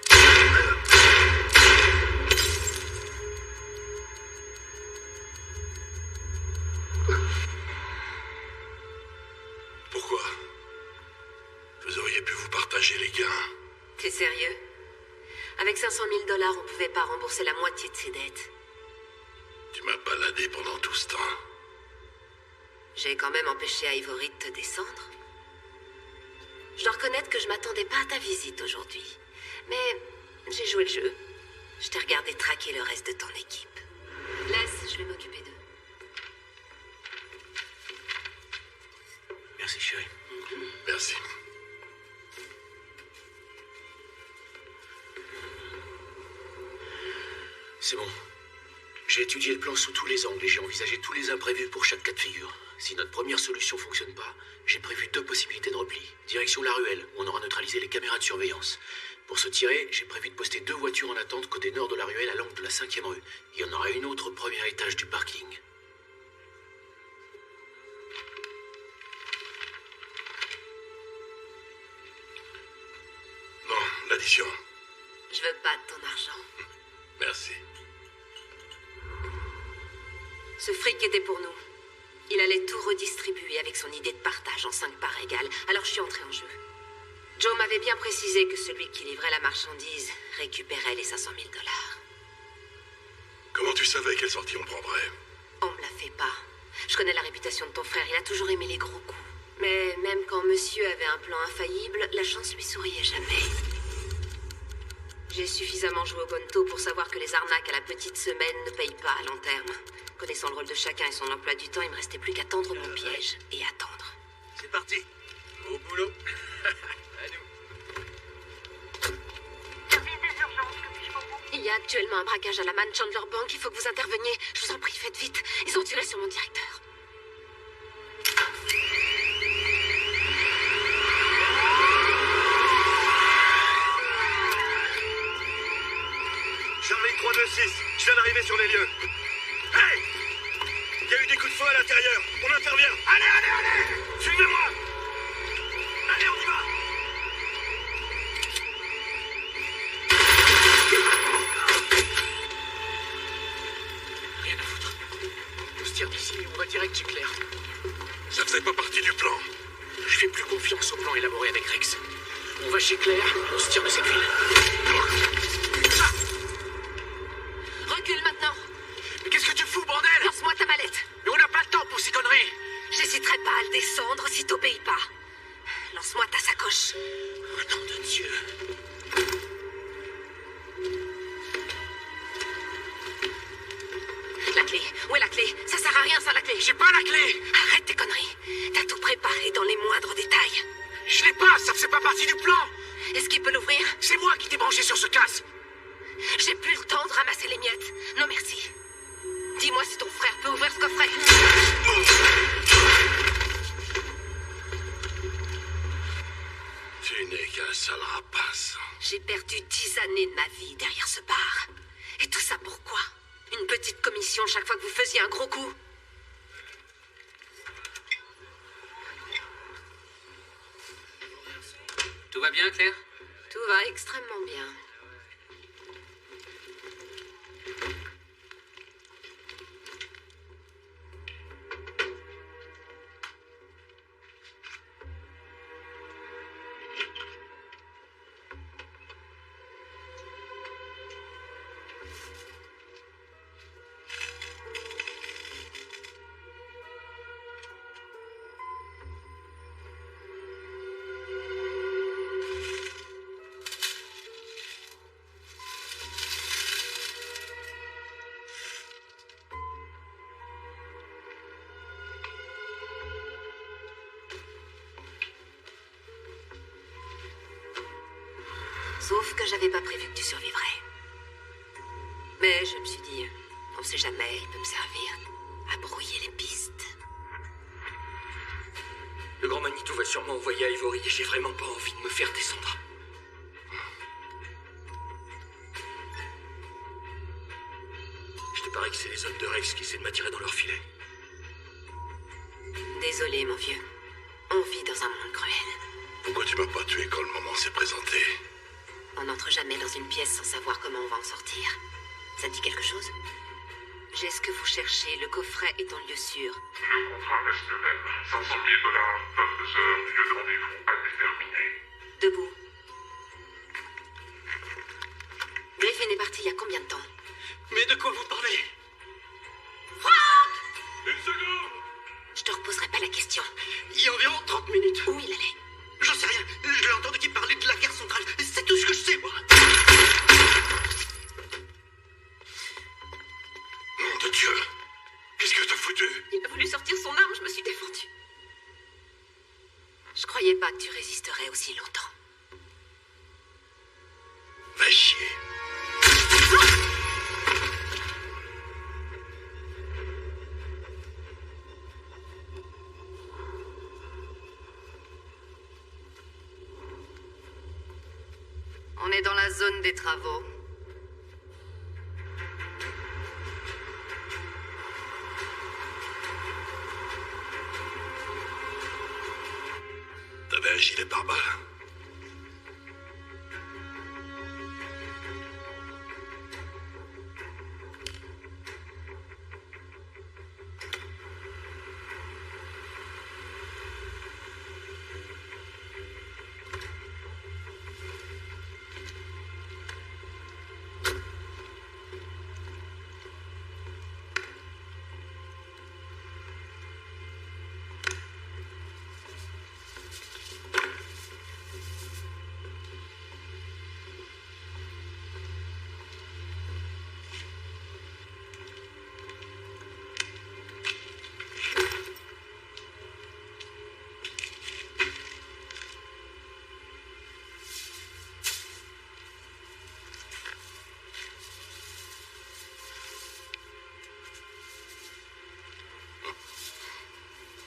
[SPEAKER 3] Pourquoi? Vous auriez pu vous partager les gains.
[SPEAKER 1] T'es sérieux? Avec 500 000 $, on pouvait pas rembourser la moitié de ses dettes.
[SPEAKER 3] Tu m'as baladé pendant tout ce temps.
[SPEAKER 1] J'ai quand même empêché Ivory de te descendre. Je dois reconnaître que je m'attendais pas à ta visite aujourd'hui. Mais j'ai joué le jeu. Je t'ai regardé traquer le reste de ton équipe. Laisse, je vais m'occuper d'eux.
[SPEAKER 2] Merci, chérie.
[SPEAKER 3] Merci.
[SPEAKER 2] C'est bon. J'ai étudié le plan sous tous les angles et j'ai envisagé tous les imprévus pour chaque cas de figure. Si notre première solution fonctionne pas, j'ai prévu 2 possibilités de repli. Direction la ruelle, où on aura neutralisé les caméras de surveillance. Pour se tirer, j'ai prévu de poster 2 voitures en attente côté nord de la ruelle à l'angle de la 5e rue. Il y en aura une autre au premier étage du parking.
[SPEAKER 3] Non, l'addition.
[SPEAKER 1] Je veux pas de ton argent.
[SPEAKER 3] Merci.
[SPEAKER 1] Ce fric était pour nous. Il allait tout redistribuer avec son idée de partage en 5 parts égales, alors je suis entrée en jeu. Joe m'avait bien précisé que celui qui livrait la marchandise récupérait les 500 000 $.
[SPEAKER 3] Comment tu savais quelle sortie on prendrait?
[SPEAKER 1] On me la fait pas. Je connais la réputation de ton frère, il a toujours aimé les gros coups. Mais même quand monsieur avait un plan infaillible, la chance lui souriait jamais. J'ai suffisamment joué au gonto pour savoir que les arnaques à la petite semaine ne payent pas à long terme. Connaissant le rôle de chacun et son emploi du temps, il me restait plus qu'à tendre mon piège et attendre.
[SPEAKER 5] C'est parti. Au boulot. À nous.
[SPEAKER 6] Service des urgences, que puis-je pour vous?
[SPEAKER 1] Il y a actuellement un braquage à la Mann Chandler Bank, il faut que vous interveniez. Je vous en prie, faites vite. Ils ont tiré sur mon directeur.
[SPEAKER 5] Charlie 326, je viens d'arriver sur les lieux. Hey! Il y a eu des coups de feu à l'intérieur. On intervient. Allez, allez, allez! Suivez-moi! Allez, on y va!
[SPEAKER 2] Rien à foutre. On se tire d'ici et on va direct chez Claire.
[SPEAKER 3] Ça faisait pas partie du plan.
[SPEAKER 2] Je fais plus confiance au plan élaboré avec Rex. On va chez Claire, on se tire de cette ville.
[SPEAKER 1] Recule maintenant.
[SPEAKER 2] Mais qu'est-ce que tu fous, bordel?
[SPEAKER 1] Lance-moi ta mallette.
[SPEAKER 2] Mais on n'a pas le temps pour ces conneries.
[SPEAKER 1] J'hésiterai pas à le descendre si t'obéis pas. Lance-moi ta sacoche.
[SPEAKER 2] Oh, nom de Dieu.
[SPEAKER 1] La clé. Où est la clé? Ça sert à rien sans la clé.
[SPEAKER 2] J'ai pas la clé.
[SPEAKER 1] Arrête tes conneries. T'as tout préparé dans les moindres détails.
[SPEAKER 2] Je l'ai pas, ça faisait pas partie du plan.
[SPEAKER 1] Est-ce qu'il peut l'ouvrir?
[SPEAKER 2] C'est moi qui t'ai branché sur ce casse.
[SPEAKER 1] J'ai plus le temps de ramasser les miettes. Non merci. Dis-moi si ton frère peut ouvrir ce coffret.
[SPEAKER 3] Tu n'es qu'un C'est un sale rapace.
[SPEAKER 1] J'ai perdu 10 années de ma vie derrière ce bar. Et tout ça pourquoi? Une petite commission chaque fois que vous faisiez un gros coup?
[SPEAKER 7] Tout va bien, Claire?
[SPEAKER 1] Tout va extrêmement bien. Sauf que j'avais pas prévu que tu survivrais. Mais je me suis dit, on sait jamais, il peut me servir à brouiller les pistes.
[SPEAKER 9] Le grand Manitou va sûrement envoyer à Ivory et j'ai vraiment pas envie de me faire descendre. Je te parie que c'est les hommes de Rex qui essaient de m'attirer dans leur filet.
[SPEAKER 1] Désolé, mon vieux. On vit dans un monde cruel.
[SPEAKER 3] Pourquoi tu m'as pas tué quand le moment s'est présenté?
[SPEAKER 1] On n'entre jamais dans une pièce sans savoir comment on va en sortir. Ça te dit quelque chose? J'ai ce que vous cherchez, le coffret est en lieu sûr.
[SPEAKER 11] Le contrat reste le même. 500 000 $, 22 heures, lieu de rendez-vous indéterminé.
[SPEAKER 1] Debout. Griffin est parti il y a combien de temps?
[SPEAKER 9] Mais de quoi vous parlez?
[SPEAKER 11] Une seconde!
[SPEAKER 1] Je te reposerai pas la question.
[SPEAKER 9] Il y a environ 30 minutes.
[SPEAKER 1] Où il allait?
[SPEAKER 9] J'en sais rien. Je l'ai entendu qui parlait de la gare centrale. C'est tout ce que je sais, moi.
[SPEAKER 3] Nom de Dieu! Qu'est-ce que t'as foutu?
[SPEAKER 1] Il a voulu sortir son arme, je me suis défendue. Je croyais pas que tu résisterais aussi longtemps.
[SPEAKER 3] Va chier.
[SPEAKER 1] On est dans la zone des travaux.
[SPEAKER 3] T'avais un gilet pare-balles?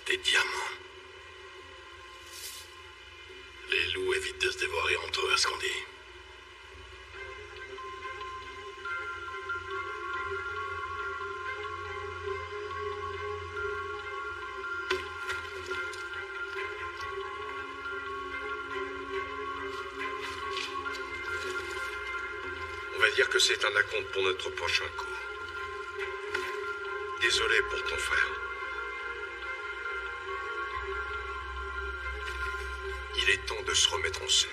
[SPEAKER 3] Des diamants. Les loups évitent de se dévorer entre eux, à ce qu'on dit.
[SPEAKER 4] On va dire que c'est un acompte pour notre prochain coup. Désolé pour ton frère. Il est temps de se remettre en selle.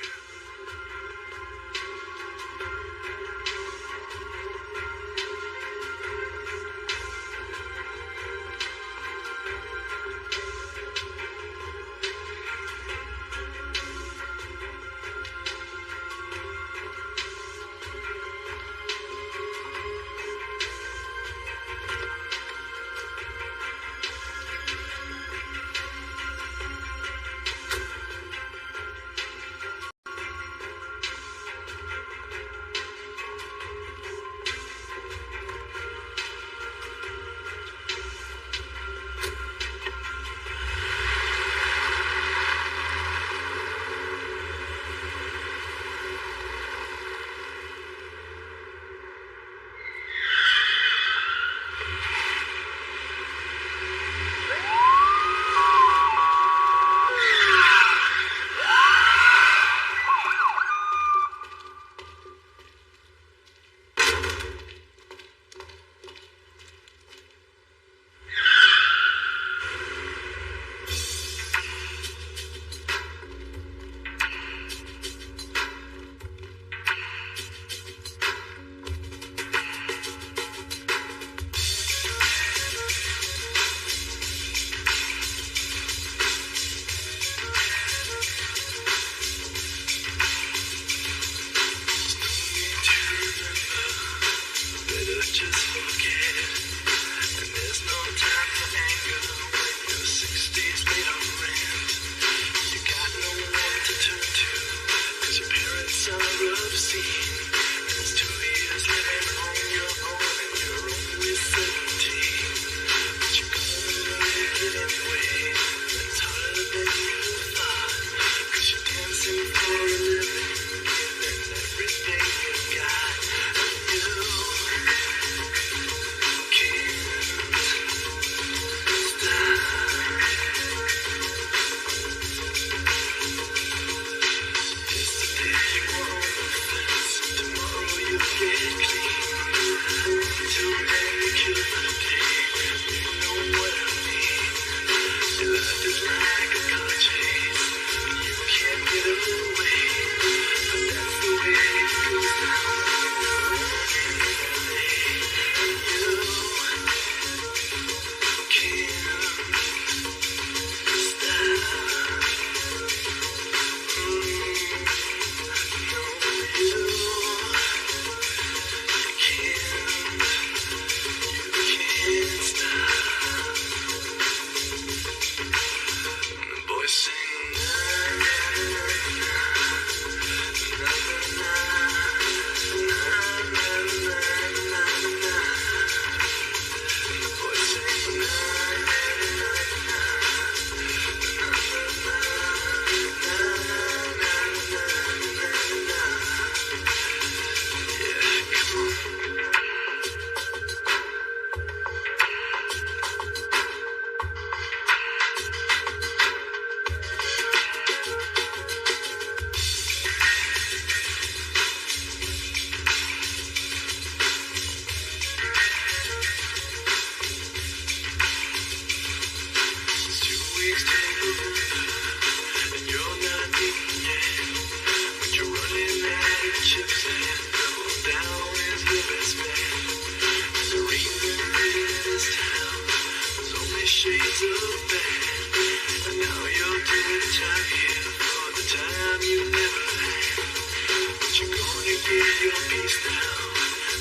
[SPEAKER 12] is your peace now.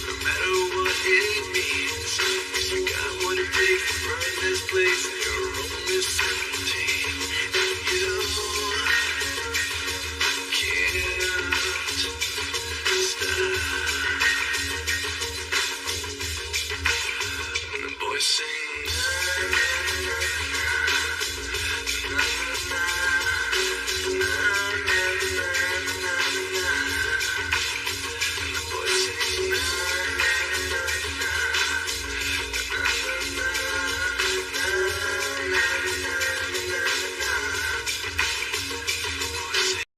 [SPEAKER 12] No matter what it means, 'cause you got what it takes to burn this